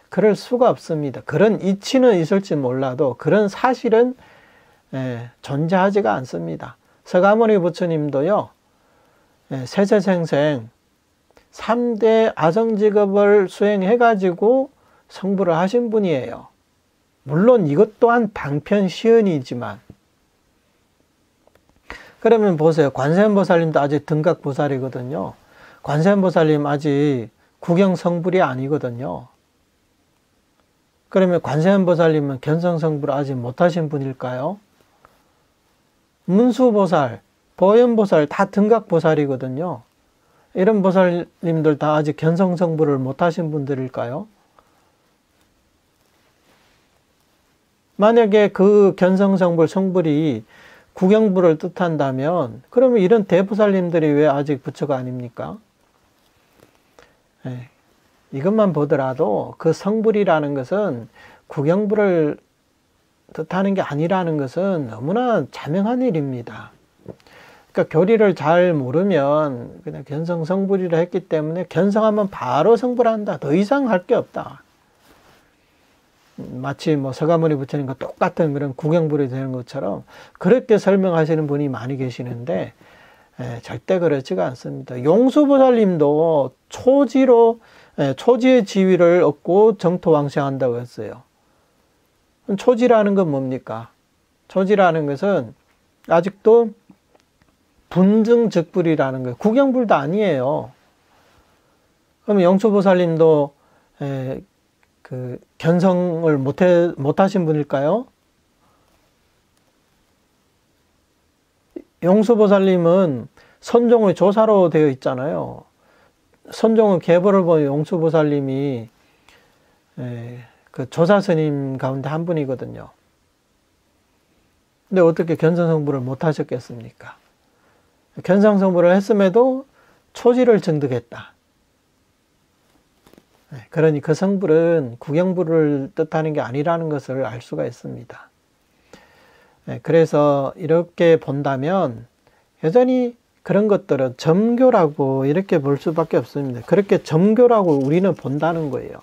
그럴 수가 없습니다. 그런 이치는 있을지 몰라도 그런 사실은 존재하지가 않습니다. 서가모니 부처님도요, 세세생생 3대 아성직업을 수행해가지고 성불을 하신 분이에요. 물론 이것 또한 방편시연이지만, 그러면 보세요. 관세음보살님도 아직 등각보살이거든요. 관세음보살님 아직 구경성불이 아니거든요. 그러면 관세음보살님은 견성성불을 아직 못하신 분일까요? 문수보살, 보현보살 다 등각보살이거든요. 이런 보살님들 다 아직 견성성불을 못하신 분들일까요? 만약에 그 견성성불, 성불이 구경불을 뜻한다면 그러면 이런 대보살님들이 왜 아직 부처가 아닙니까? 이것만 보더라도 그 성불이라는 것은 구경불을 뜻하는 게 아니라는 것은 너무나 자명한 일입니다. 그러니까 교리를 잘 모르면 그냥 견성성불이라 했기 때문에 견성하면 바로 성불한다. 더 이상 할 게 없다. 마치 뭐 서가모니 부처님과 똑같은 그런 구경불이 되는 것처럼 그렇게 설명하시는 분이 많이 계시는데 절대 그렇지가 않습니다. 용수보살님도 초지의 지위를 얻고 정토왕생한다고 했어요. 초지라는 건 뭡니까? 초지라는 것은 아직도 분증즉불이라는 거예요. 구경불도 아니에요. 그럼 영초보살님도 그 견성을 못하신 분일까요? 영초보살님은 선종의 조사로 되어 있잖아요. 선종의 계보를 보면 영초보살님이 그 조사스님 가운데 한 분이거든요. 근데 어떻게 견성성불을 못하셨겠습니까? 견성성불을 했음에도 초지를 증득했다. 그러니 그 성불은 구경불을 뜻하는 게 아니라는 것을 알 수가 있습니다. 그래서 이렇게 본다면 여전히 그런 것들은 점교라고 이렇게 볼 수밖에 없습니다. 그렇게 점교라고 우리는 본다는 거예요.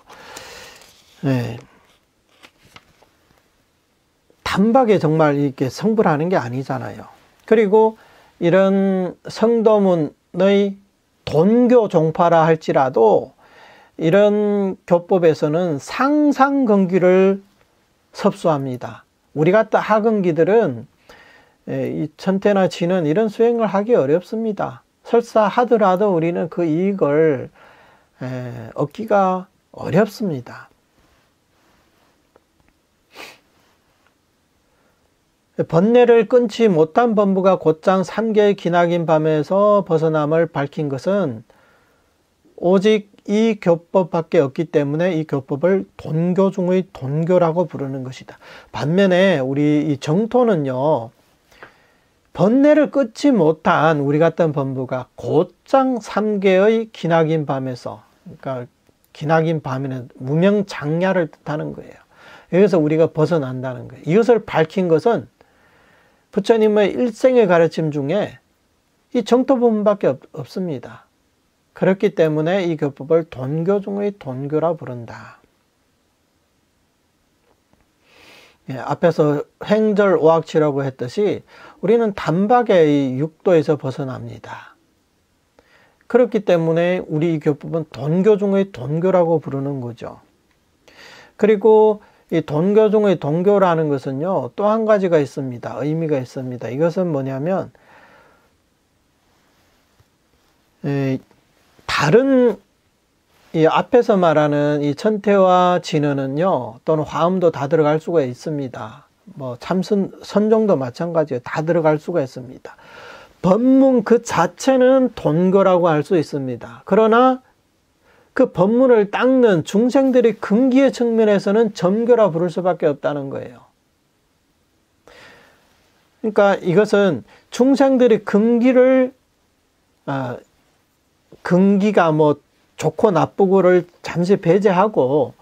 단박에 정말 이렇게 성불하는 게 아니잖아요. 그리고 이런 성도문의 돈교 종파라 할지라도 이런 교법에서는 상상근기를 섭수합니다. 우리 같은 하근기들은 이 천태나 진은 이런 수행을 하기 어렵습니다. 설사 하더라도 우리는 그 이익을 얻기가 어렵습니다. 번뇌를 끊지 못한 범부가 곧장 3개의 기나긴 밤에서 벗어남을 밝힌 것은 오직 이 교법밖에 없기 때문에 이 교법을 돈교 중의 돈교라고 부르는 것이다. 반면에 우리 이 정토는요, 번뇌를 끊지 못한 우리 같은 범부가 곧장 3개의 기나긴 밤에서, 그러니까 기나긴 밤에는 무명장야를 뜻하는 거예요. 여기서 우리가 벗어난다는 거예요. 이것을 밝힌 것은 부처님의 일생의 가르침 중에 이 정토법문밖에 없습니다. 그렇기 때문에 이 교법을 돈교 중의 돈교라 부른다. 앞에서 횡절 오악치라고 했듯이 우리는 단박에 이 육도에서 벗어납니다. 그렇기 때문에 우리 이 교법은 돈교 중의 돈교라고 부르는 거죠. 그리고 이 돈교 중의 돈교라는 것은요, 또 한 가지가 있습니다. 의미가 있습니다. 이것은 뭐냐면, 다른 이 앞에서 말하는 이 천태와 진언은요, 또는 화음도 다 들어갈 수가 있습니다. 뭐 선종도 마찬가지예요. 다 들어갈 수가 있습니다. 법문 그 자체는 돈교라고 할 수 있습니다. 그러나 그 법문을 닦는 중생들의 근기의 측면에서는 점교라 부를 수밖에 없다는 거예요. 그러니까 이것은 중생들의 근기를 근기가 뭐 좋고 나쁘고를 잠시 배제하고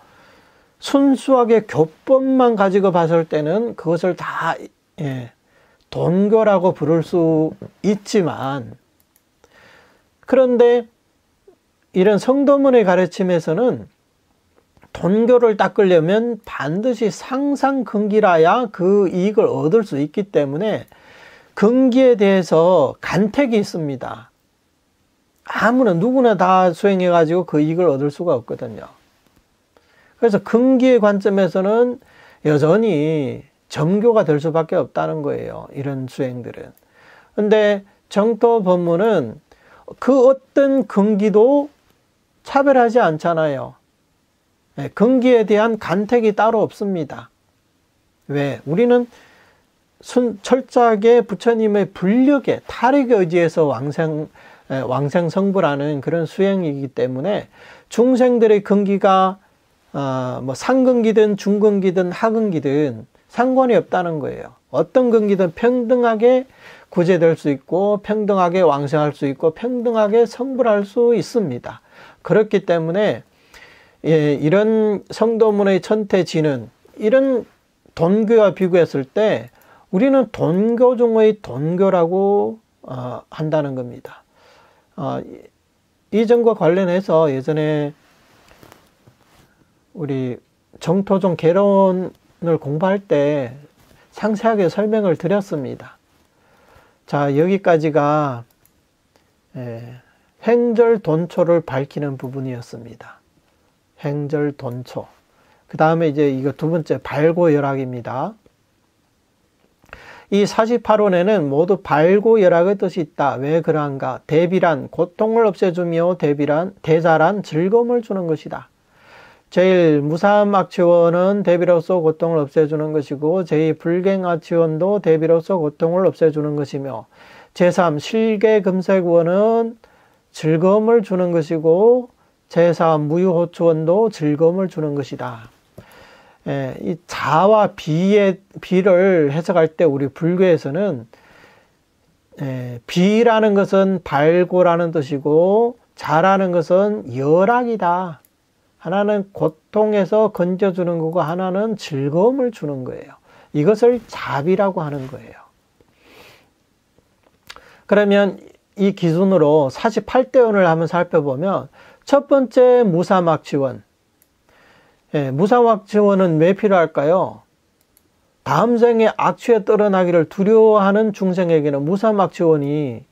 순수하게 교법만 가지고 봤을 때는 그것을 다 돈교라고 부를 수 있지만, 그런데 이런 성도문의 가르침에서는 돈교를 닦으려면 반드시 상상근기라야 그 이익을 얻을 수 있기 때문에 근기에 대해서 간택이 있습니다. 아무나 누구나 다 수행해가지고 그 이익을 얻을 수가 없거든요. 그래서 근기의 관점에서는 여전히 점교가 될 수밖에 없다는 거예요. 이런 수행들은. 근데 정토 법문은 그 어떤 근기도 차별하지 않잖아요. 근기에 대한 간택이 따로 없습니다. 왜? 우리는 철저하게 부처님의 불력에 탈익에 의지해서 왕생성불하는 그런 수행이기 때문에 중생들의 근기가 뭐 상근기든 중근기든 하근기든 상관이 없다는 거예요. 어떤 근기든 평등하게 구제될 수 있고 평등하게 왕생할 수 있고 평등하게 성불할 수 있습니다. 그렇기 때문에 이런 성도문의 천태지는 이런 돈교와 비교했을 때 우리는 돈교 중의 돈교라고 한다는 겁니다. 이 점과 관련해서 예전에 우리 정토종 개론을 공부할 때 상세하게 설명을 드렸습니다. 자, 여기까지가 횡절돈초를 밝히는 부분이었습니다. 횡절돈초. 그 다음에 이제 이거 두 번째 발고열악입니다. 이 48원에는 모두 발고열악의 뜻이 있다. 왜 그러한가? 대비란 고통을 없애주며 대자란 즐거움을 주는 것이다. 제일 무삼악치원은 대비로서 고통을 없애주는 것이고 제2불갱악치원도 대비로서 고통을 없애주는 것이며 제3 실개금색원은 즐거움을 주는 것이고 제4 무유호추원도 즐거움을 주는 것이다. 이 자와 비를 해석할 때 우리 불교에서는 비라는 것은 발고라는 뜻이고 자라는 것은 열악이다. 하나는 고통에서 건져주는 거고 하나는 즐거움을 주는 거예요. 이것을 자비라고 하는 거예요. 그러면 이 기준으로 48대원을 한번 살펴보면 첫 번째 무사막지원. 무사막지원은 왜 필요할까요? 다음 생에 악취에 떨어나기를 두려워하는 중생에게는 무사막지원이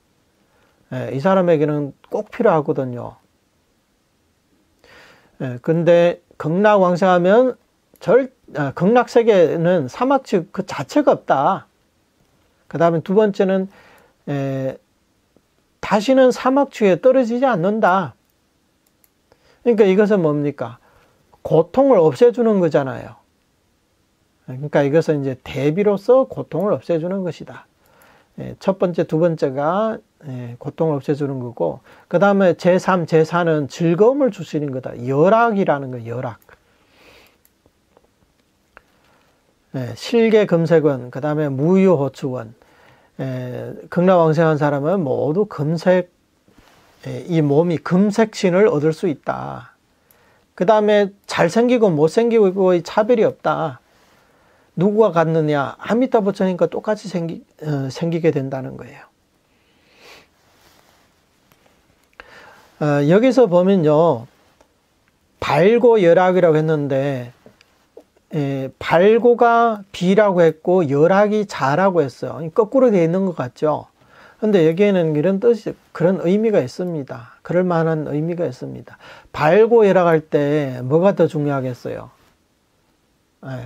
이 사람에게는 꼭 필요하거든요. 근데 극락왕생하면 극락세계는 사막치 그 자체가 없다. 그 다음에 두 번째는 다시는 사막취에 떨어지지 않는다. 그러니까 이것은 뭡니까? 고통을 없애주는 거잖아요. 그러니까 이것은 이제 대비로서 고통을 없애주는 것이다. 첫 번째, 두 번째가 고통을 없애주는 거고, 그 다음에 제3, 제4는 즐거움을 주시는 거다. 열악이라는 거예요, 열악. 실개금색원, 그 다음에 무유호추원. 극락왕생한 사람은 모두 금색, 이 몸이 금색신을 얻을 수 있다. 그 다음에 잘생기고 못생기고의 차별이 없다. 누구가 갖느냐? 아미타 부처님과 똑같이 생기게 된다는 거예요. 여기서 보면요, 발고열악이라고 했는데 발고가 비라고 했고 열악이 자라고 했어요. 거꾸로 되어 있는 것 같죠. 근데 여기에는 이런 뜻이, 그런 의미가 있습니다. 그럴 만한 의미가 있습니다. 발고열악할 때 뭐가 더 중요하겠어요?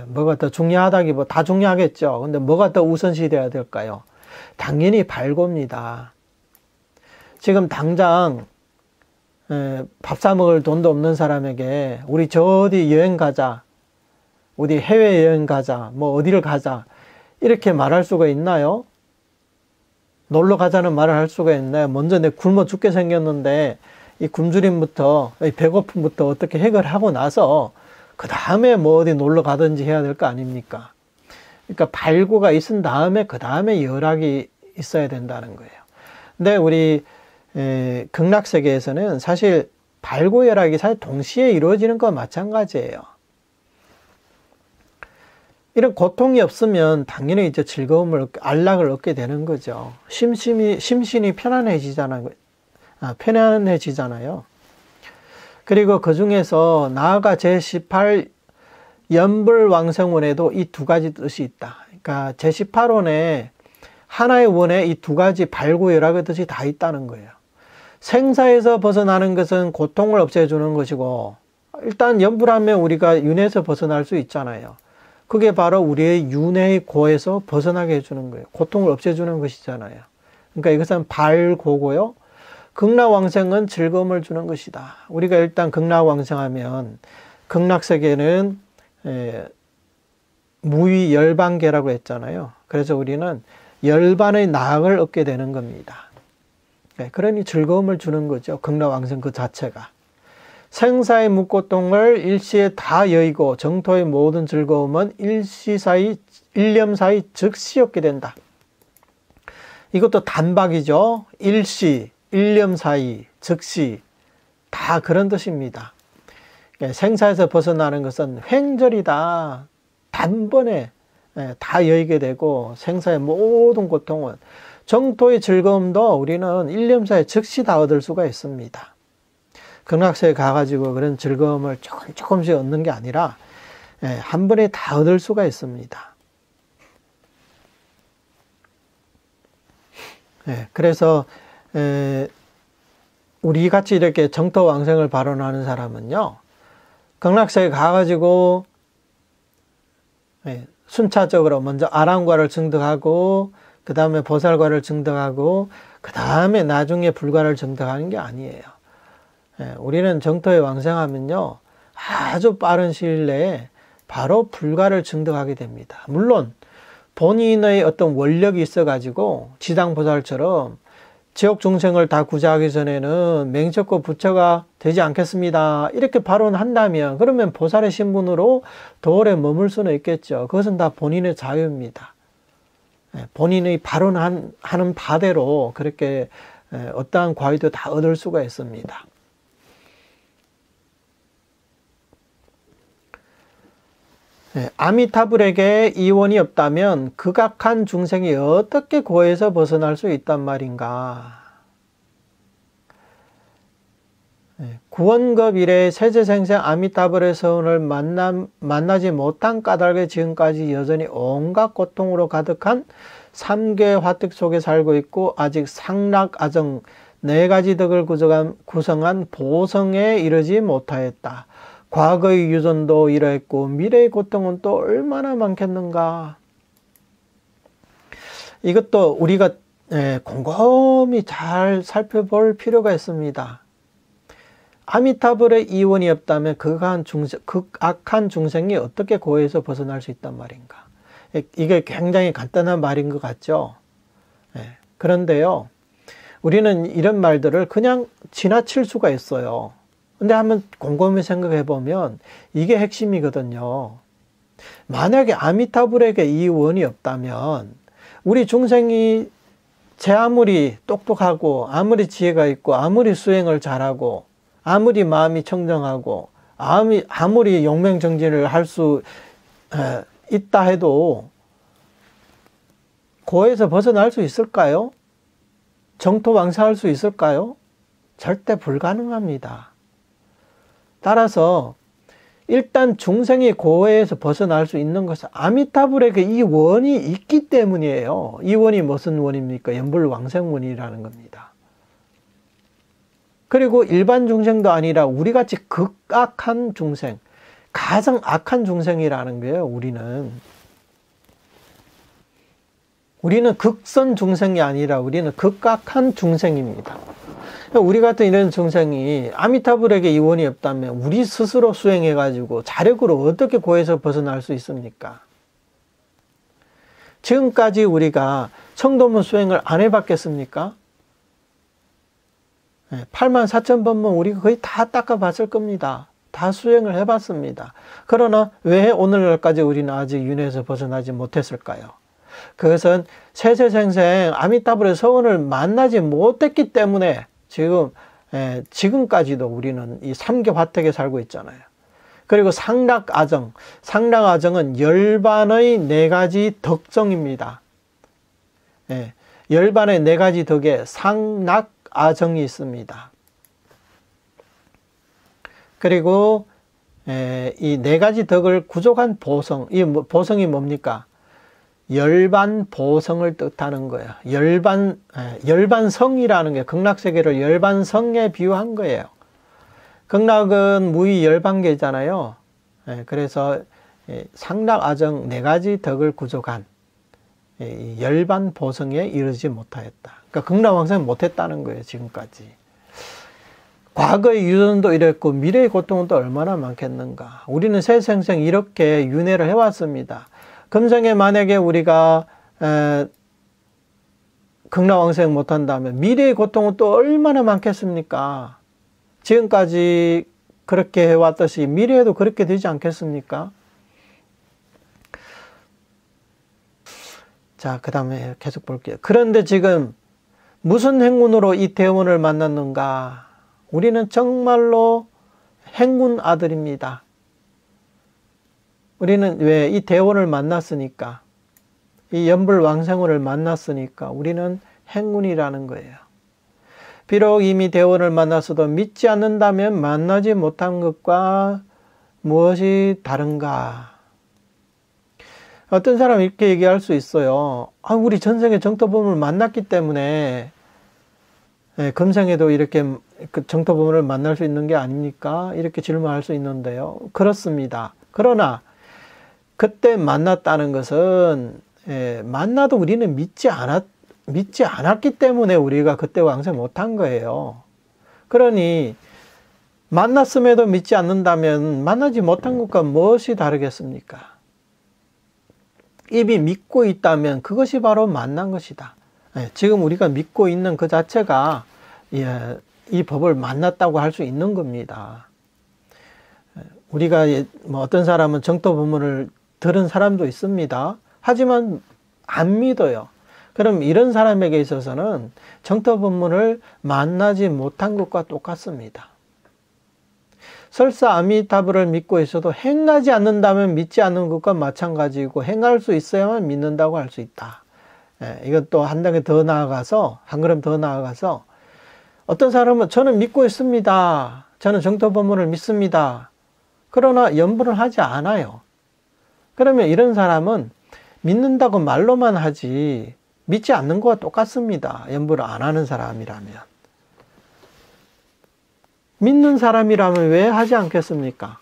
뭐가 더 중요하다기보다 다 중요하겠죠. 근데 뭐가 더 우선시 돼야 될까요? 당연히 발고입니다. 지금 당장 밥 사 먹을 돈도 없는 사람에게 우리 저 어디 여행 가자, 어디 해외여행 가자, 뭐 어디를 가자 이렇게 말할 수가 있나요? 놀러 가자는 말을 할 수가 있나요? 먼저 내 굶어 죽게 생겼는데 이 굶주림부터, 이 배고픔부터 어떻게 해결하고 나서 그 다음에 뭐 어디 놀러 가든지 해야 될 거 아닙니까? 그러니까 발고가 있은 다음에 그 다음에 열악이 있어야 된다는 거예요. 근데 우리 극락세계에서는 사실 발고열악이 사실 동시에 이루어지는 것과 마찬가지예요. 이런 고통이 없으면 당연히 이제 즐거움을, 안락을 얻게 되는 거죠. 심신이 편안해지잖아요. 그리고 그 중에서 나아가 제18 연불왕생원에도 이 두 가지 뜻이 있다. 그러니까 제18원에 하나의 원에 이 두 가지 발고열악의 뜻이 다 있다는 거예요. 생사에서 벗어나는 것은 고통을 없애주는 것이고, 일단 연불하면 우리가 윤회에서 벗어날 수 있잖아요. 그게 바로 우리의 윤회의 고에서 벗어나게 해주는 거예요. 고통을 없애주는 것이잖아요. 그러니까 이것은 발고고요. 극락왕생은 즐거움을 주는 것이다. 우리가 일단 극락왕생하면 극락세계는 무위열반계라고 했잖아요. 그래서 우리는 열반의 나학을 얻게 되는 겁니다. 그러니 즐거움을 주는 거죠. 극락왕생 그 자체가. 생사의 무고통을 일시에 다 여의고 정토의 모든 즐거움은 일념 사이 즉시 얻게 된다. 이것도 단박이죠. 일시, 일념 사이, 즉시 다 그런 뜻입니다. 생사에서 벗어나는 것은 횡절이다. 단번에 다 여의게 되고 생사의 모든 고통은, 정토의 즐거움도 우리는 일념 사이 즉시 다 얻을 수가 있습니다. 극락세에 가가지고 그런 즐거움을 조금씩 얻는 게 아니라 한 번에 다 얻을 수가 있습니다. 그래서 우리 같이 이렇게 정토왕생을 발언하는 사람은요, 극락세에 가가지고 순차적으로 먼저 아랑과를 증득하고 그 다음에 보살과를 증득하고 그 다음에 나중에 불과를 증득하는 게 아니에요. 우리는 정토에 왕생하면요 아주 빠른 시일 내에 바로 불과를 증득하게 됩니다. 물론 본인의 어떤 원력이 있어가지고 지당보살처럼 지옥 중생을 다 구제하기 전에는 맹척고 부처가 되지 않겠습니다. 이렇게 발언한다면 그러면 보살의 신분으로 더 오래 머물 수는 있겠죠. 그것은 다 본인의 자유입니다. 본인의 발언하는 바대로 그렇게 어떠한 과위도 다 얻을 수가 있습니다. 아미타불에게 이원이 없다면 극악한 중생이 어떻게 고에서 벗어날 수 있단 말인가. 구원급 이래 세제생생 아미타불의 서운을 만나지 못한 까닭에 지금까지 여전히 온갖 고통으로 가득한 삼계 화택 속에 살고 있고 아직 상락아정 4가지 덕을 구성한 보성에 이르지 못하였다. 과거의 유전도 이러했고 미래의 고통은 또 얼마나 많겠는가. 이것도 우리가 곰곰이 잘 살펴볼 필요가 있습니다. 아미타불의 이원이 없다면 극악한 중생이 어떻게 고에서 벗어날 수 있단 말인가. 이게 굉장히 간단한 말인 것 같죠. 그런데요 우리는 이런 말들을 그냥 지나칠 수가 있어요. 근데 한번 곰곰이 생각해 보면 이게 핵심이거든요. 만약에 아미타불에게 이 원이 없다면 우리 중생이 제 아무리 똑똑하고 아무리 지혜가 있고 아무리 수행을 잘하고 아무리 마음이 청정하고 아무리 용맹정진을 할 수 있다 해도 고에서 벗어날 수 있을까요? 정토왕생할 수 있을까요? 절대 불가능합니다. 따라서 일단 중생이 고해에서 벗어날 수 있는 것은 아미타불에게 이 원이 있기 때문이에요. 이 원이 무슨 원입니까? 연불왕생원이라는 겁니다. 그리고 일반 중생도 아니라 우리같이 극악한 중생, 가장 악한 중생이라는 거예요. 우리는 극선 중생이 아니라 우리는 극악한 중생입니다. 우리 같은 이런 중생이 아미타불에게 이원이 없다면 우리 스스로 수행해가지고 자력으로 어떻게 고에서 벗어날 수 있습니까? 지금까지 우리가 청도문 수행을 안 해봤겠습니까? 84,000번만 우리가 거의 다 닦아봤을 겁니다. 다 수행을 해봤습니다. 그러나 왜 오늘날까지 우리는 아직 윤회에서 벗어나지 못했을까요? 그것은 세세생생 아미타불의 서원을 만나지 못했기 때문에 지금까지도 우리는 이 3계 화택에 살고 있잖아요. 그리고 상락아정, 상락아정은 열반의 4가지 덕정입니다. 열반의 4가지 덕에 상락아정이 있습니다. 그리고 이 4가지 덕을 구족한 보성, 이 보성이 뭡니까? 열반 보성을 뜻하는 거예요. 열반성이라는 게 극락세계를 열반성에 비유한 거예요. 극락은 무의 열반계잖아요. 그래서 상락아정 4가지 덕을 구족한 열반 보성에 이르지 못하였다. 그러니까 극락왕생 못했다는 거예요. 지금까지. 과거의 유전도 이랬고 미래의 고통은 또 얼마나 많겠는가. 우리는 세생생 이렇게 윤회를 해왔습니다. 금생에 만약에 우리가 극락왕생 못한다면 미래의 고통은 또 얼마나 많겠습니까? 지금까지 그렇게 해왔듯이 미래에도 그렇게 되지 않겠습니까? 자, 그 다음에 계속 볼게요. 그런데 지금 무슨 행운으로 이 대원을 만났는가? 우리는 정말로 행운 아들입니다. 우리는 왜 이 대원을 만났으니까, 이 연불왕생원을 만났으니까 우리는 행운이라는 거예요. 비록 이미 대원을 만났어도 믿지 않는다면 만나지 못한 것과 무엇이 다른가? 어떤 사람은 이렇게 얘기할 수 있어요. 우리 전생에 정토범을 만났기 때문에 금생에도 이렇게 정토범을 만날 수 있는 게 아닙니까? 이렇게 질문할 수 있는데요. 그렇습니다. 그러나 그때 만났다는 것은 만나도 우리는 믿지 않았기 때문에 우리가 그때 왕생 못한 거예요. 그러니 만났음에도 믿지 않는다면 만나지 못한 것과 무엇이 다르겠습니까? 이미 믿고 있다면 그것이 바로 만난 것이다. 지금 우리가 믿고 있는 그 자체가 이 법을 만났다고 할 수 있는 겁니다. 우리가 뭐 어떤 사람은 정토 법문을 들은 사람도 있습니다. 하지만 안 믿어요. 그럼 이런 사람에게 있어서는 정토 법문을 만나지 못한 것과 똑같습니다. 설사 아미타불을 믿고 있어도 행하지 않는다면 믿지 않는 것과 마찬가지고 행할 수 있어야만 믿는다고 할 수 있다. 이건 또 한 단계 더 나아가서, 한 걸음 더 나아가서 어떤 사람은 저는 믿고 있습니다. 저는 정토 법문을 믿습니다. 그러나 연부를 하지 않아요. 그러면 이런 사람은 믿는다고 말로만 하지 믿지 않는 것과 똑같습니다. 연부를 안 하는 사람이라면. 믿는 사람이라면 왜 하지 않겠습니까?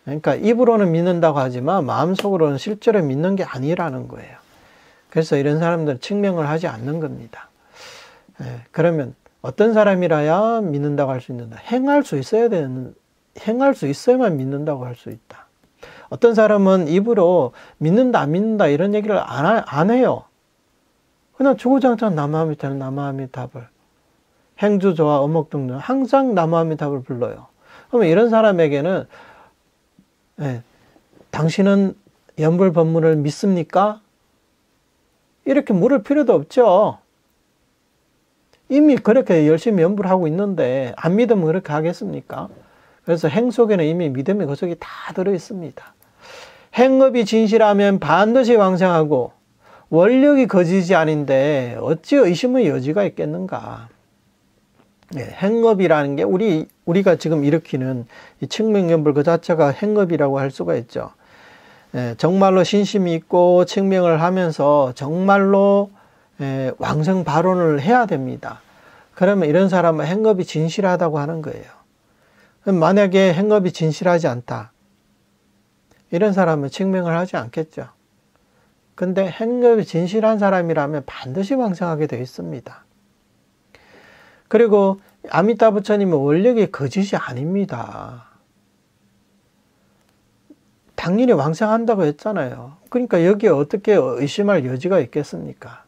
그러니까 입으로는 믿는다고 하지만 마음속으로는 실제로 믿는 게 아니라는 거예요. 그래서 이런 사람들은 증명을 하지 않는 겁니다. 그러면 어떤 사람이라야 믿는다고 할 수 있는가? 행할 수 있어야만 믿는다고 할 수 있다. 어떤 사람은 입으로 믿는다 안 믿는다 이런 얘기를 안 해요. 그냥 주구장창 남아미타불 남아미타불 행주조화 어목등등 항상 남아미타불 불러요. 그러면 이런 사람에게는 당신은 연불법문을 믿습니까? 이렇게 물을 필요도 없죠. 이미 그렇게 열심히 연불을 하고 있는데 안 믿으면 그렇게 하겠습니까? 그래서 행 속에는 이미 믿음의 그 속에 다 들어있습니다. 행업이 진실하면 반드시 왕생하고 원력이 거짓이 아닌데 어찌 의심의 여지가 있겠는가. 행업이라는 게 우리가 지금 일으키는 이 측명연불 그 자체가 행업이라고 할 수가 있죠. 정말로 신심이 있고 측명을 하면서 정말로 왕생 발언을 해야 됩니다. 그러면 이런 사람은 행업이 진실하다고 하는 거예요. 만약에 행업이 진실하지 않다. 이런 사람은 증명을 하지 않겠죠. 근데 행업이 진실한 사람이라면 반드시 왕생하게 되어 있습니다. 그리고 아미타 부처님은 원력이 거짓이 아닙니다. 당연히 왕생한다고 했잖아요. 그러니까 여기에 어떻게 의심할 여지가 있겠습니까?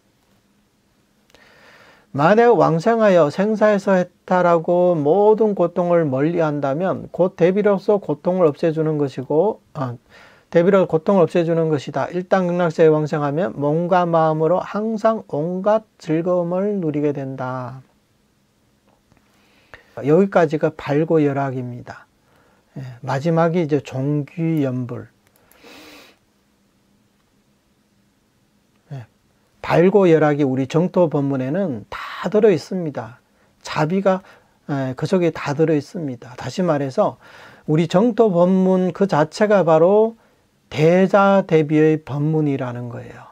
만약 왕생하여 생사에서 해탈하고 모든 고통을 멀리한다면 곧 대비로서 고통을 없애주는 것이고 대비로 고통을 없애주는 것이다. 일당극락세에 왕생하면 몸과 마음으로 항상 온갖 즐거움을 누리게 된다. 여기까지가 발고열악입니다. 마지막이 이제 종귀연불. 발고열악이 우리 정토 법문에는 다 들어 있습니다. 자비가 그 속에 다 들어 있습니다. 다시 말해서 우리 정토 법문 그 자체가 바로 대자대비의 법문이라는 거예요.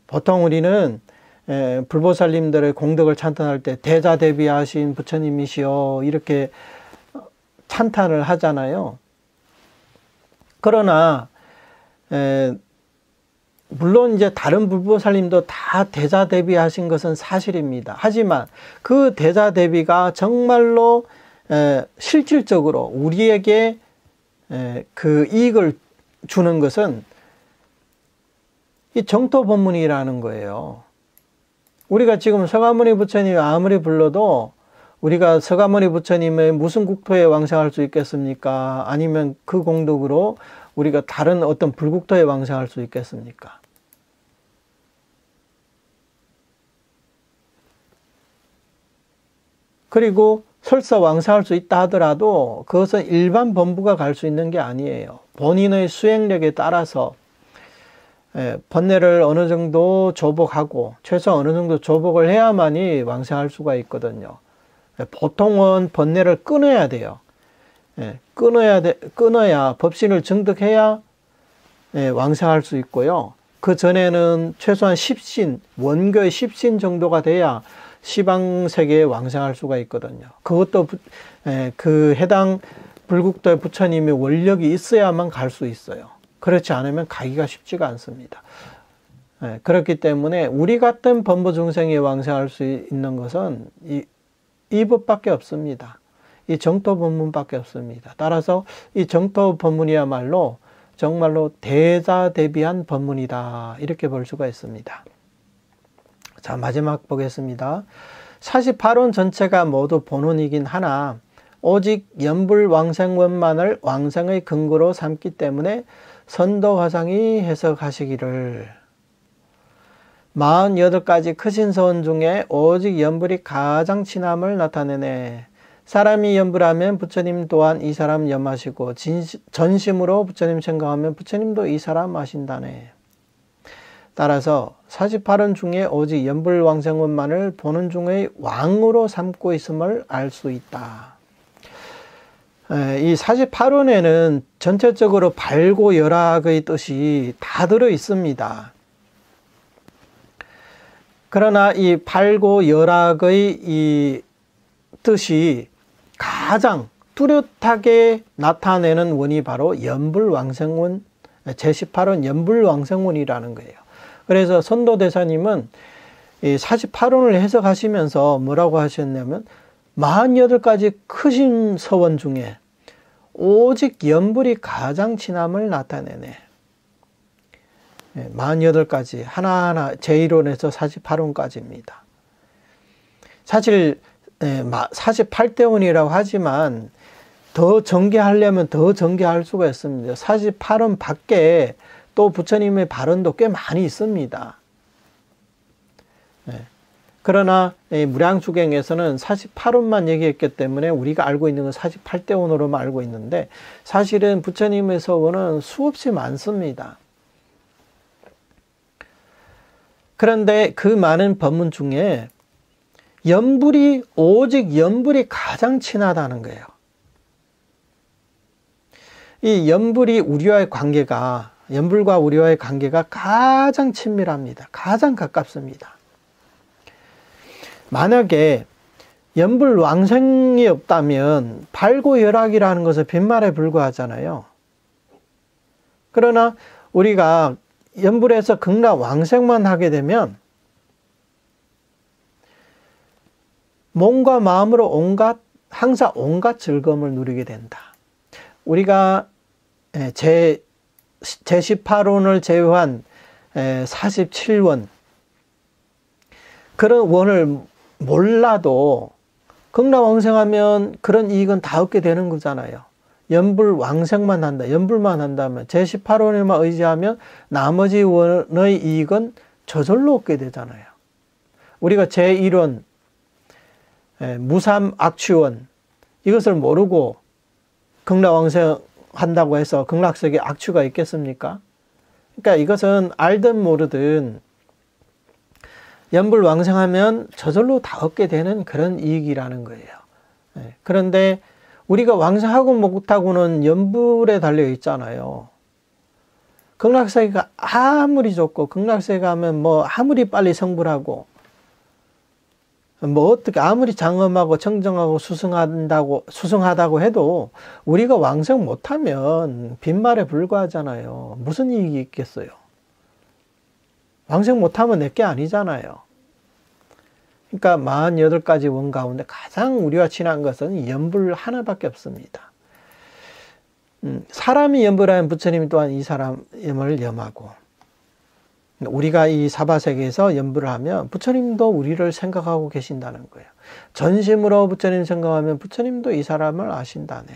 보통 우리는 불보살님들의 공덕을 찬탄할 때 대자대비하신 부처님이시여 이렇게 찬탄을 하잖아요. 그러나 물론 이제 다른 불보살님도 다 대자대비하신 것은 사실입니다. 하지만 그 대자대비가 정말로 실질적으로 우리에게 그 이익을 주는 것은 이 정토 법문이라는 거예요. 우리가 지금 서가모니 부처님이 아무리 불러도 우리가 서가모니 부처님의 무슨 국토에 왕생할 수 있겠습니까? 아니면 그 공덕으로 우리가 다른 어떤 불국토에 왕생할 수 있겠습니까? 그리고 설사 왕생할 수 있다 하더라도 그것은 일반 범부가 갈 수 있는 게 아니에요. 본인의 수행력에 따라서 번뇌를 어느 정도 조복하고 최소 어느 정도 조복을 해야만이 왕생할 수가 있거든요. 보통은 번뇌를 끊어야 돼요. 끊어야 법신을 증득해야 왕생할 수 있고요. 그 전에는 최소한 10신, 원교의 10신 정도가 돼야 시방세계에 왕생할 수가 있거든요. 그것도 그 해당 불국토에 부처님의 원력이 있어야만 갈 수 있어요. 그렇지 않으면 가기가 쉽지가 않습니다. 그렇기 때문에 우리 같은 범부 중생이 왕생할 수 있는 것은 이 법밖에 없습니다. 이 정토 법문밖에 없습니다. 따라서 이 정토 법문이야말로 정말로 대자대비한 법문이다, 이렇게 볼 수가 있습니다. 자, 마지막 보겠습니다. 48원 전체가 모두 본원이긴 하나 오직 연불왕생원만을 왕생의 근거로 삼기 때문에 선도화상이 해석하시기를 48가지 크신 서원 중에 오직 연불이 가장 친함을 나타내네. 사람이 연불하면 부처님 또한 이 사람 염하시고 전심으로 부처님 생각하면 부처님도 이 사람 아신다네. 따라서 48원 중에 오직 연불왕생원만을 보는 중의 왕으로 삼고 있음을 알 수 있다. 이 48원에는 전체적으로 발고열악의 뜻이 다 들어 있습니다. 그러나 이 발고열악의 이 뜻이 가장 뚜렷하게 나타내는 원이 바로 연불왕생원, 제18원 연불왕생원이라는 거예요. 그래서 선도대사님은 이 48원을 해석하시면서 뭐라고 하셨냐면 48가지 크신 서원 중에 오직 연불이 가장 친함을 나타내네. 48가지 하나하나 제1원에서 48원까지입니다. 사실 48대원이라고 하지만 더 전개하려면 더 전개할 수가 있습니다. 48원 밖에 또 부처님의 발언도 꽤 많이 있습니다. 그러나 무량수경에서는 48원만 얘기했기 때문에 우리가 알고 있는 건 48대원으로만 알고 있는데 사실은 부처님의 서원은 수없이 많습니다. 그런데 그 많은 법문 중에 오직 연불이 가장 친하다는 거예요. 이 연불과 우리와의 관계가 가장 친밀합니다. 가장 가깝습니다. 만약에 연불왕생이 없다면 발고열악이라는 것은 빈말에 불과하잖아요. 그러나 우리가 연불에서 극락왕생만 하게 되면 몸과 마음으로 항상 온갖 즐거움을 누리게 된다. 우리가 제18원을 제외한 47원 그런 원을 몰라도 극락왕생하면 그런 이익은 다 얻게 되는 거잖아요. 연불왕생만 한다. 연불만 한다면 제18원에만 의지하면 나머지 원의 이익은 저절로 얻게 되잖아요. 우리가 제1원 무삼악취원 이것을 모르고 극락왕생 한다고 해서 극락세계 악취가 있겠습니까? 그러니까 이것은 알든 모르든 연불왕생하면 저절로 다 얻게 되는 그런 이익이라는 거예요. 그런데 우리가 왕생하고 못하고는 연불에 달려 있잖아요. 극락세계가 아무리 좋고 극락세계 하면 뭐 아무리 빨리 성불하고 뭐 어떻게 아무리 장엄하고 청정하고 수승하다고 해도 우리가 왕생 못하면 빈말에 불과하잖아요. 무슨 이익이 있겠어요? 왕생 못하면 내게 아니잖아요. 그러니까 48가지 원 가운데 가장 우리와 친한 것은 연불 하나밖에 없습니다. 사람이 연불하면 부처님 또한 이 사람을 염하고 우리가 이 사바세계에서 연불을 하면 부처님도 우리를 생각하고 계신다는 거예요. 전심으로 부처님 생각하면 부처님도 이 사람을 아신다네.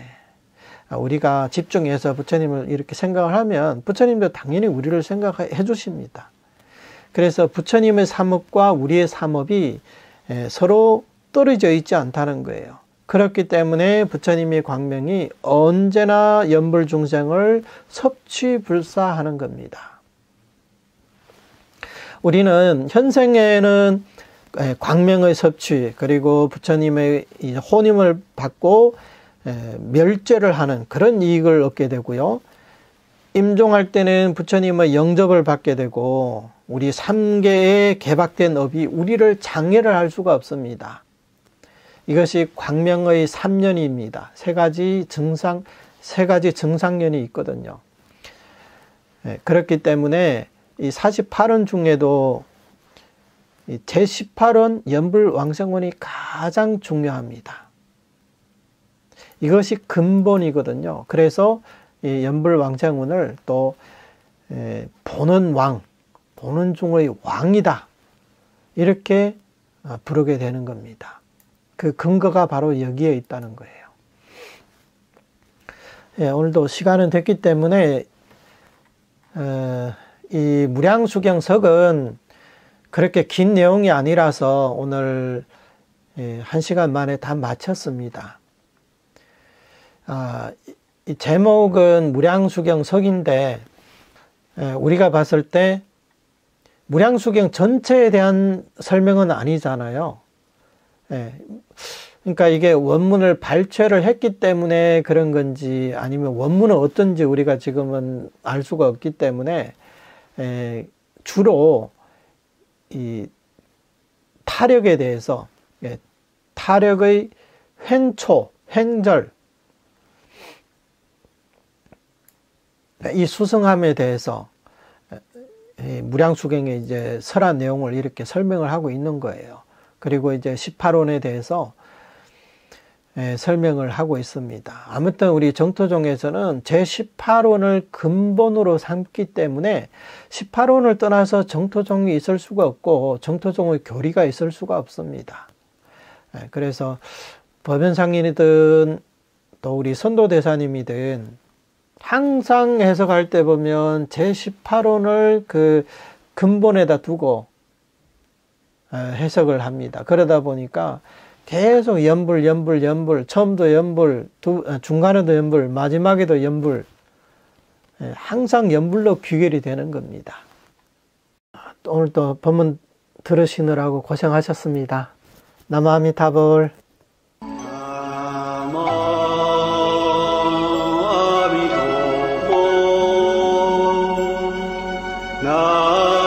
우리가 집중해서 부처님을 이렇게 생각을 하면 부처님도 당연히 우리를 생각해 주십니다. 그래서 부처님의 삼업과 우리의 삼업이 서로 떨어져 있지 않다는 거예요. 그렇기 때문에 부처님의 광명이 언제나 연불 중생을 섭취불사하는 겁니다. 우리는 현생에는 광명의 섭취 그리고 부처님의 혼임을 받고 멸죄를 하는 그런 이익을 얻게 되고요. 임종할 때는 부처님의 영접을 받게 되고 우리 3계의 개박된 업이 우리를 장애를 할 수가 없습니다. 이것이 광명의 3년입니다. 세 가지 증상년이 있거든요. 그렇기 때문에 이 48원 중에도 제18원 연불왕생원이 가장 중요합니다. 이것이 근본이거든요. 그래서 이 연불왕생원을 또 보는 왕, 보는 중의 왕이다, 이렇게 부르게 되는 겁니다. 그 근거가 바로 여기에 있다는 거예요. 오늘도 시간은 됐기 때문에 이 무량수경석은 그렇게 긴 내용이 아니라서 오늘 1시간 만에 다 마쳤습니다. 이 제목은 무량수경석인데 우리가 봤을 때 무량수경 전체에 대한 설명은 아니잖아요. 그러니까 이게 원문을 발췌를 했기 때문에 그런 건지 아니면 원문은 어떤지 우리가 지금은 알 수가 없기 때문에 주로 이 타력에 대해서, 타력의 횡초, 횡절, 이 수승함에 대해서 무량수경의 이제 설한 내용을 이렇게 설명을 하고 있는 거예요. 그리고 이제 18원에 대해서 설명을 하고 있습니다. 아무튼 우리 정토종에서는 제18원을 근본으로 삼기 때문에 18원을 떠나서 정토종이 있을 수가 없고 정토종의 교리가 있을 수가 없습니다. 그래서 법연상인이든 또 우리 선도대사님이든 항상 해석할 때 보면 제18원을 그 근본에다 두고 해석을 합니다. 그러다 보니까 계속 연불, 처음도 연불, 중간에도 연불, 마지막에도 연불, 항상 연불로 귀결이 되는 겁니다. 오늘 또 법문 들으시느라고 고생하셨습니다. 나무아미타불. 나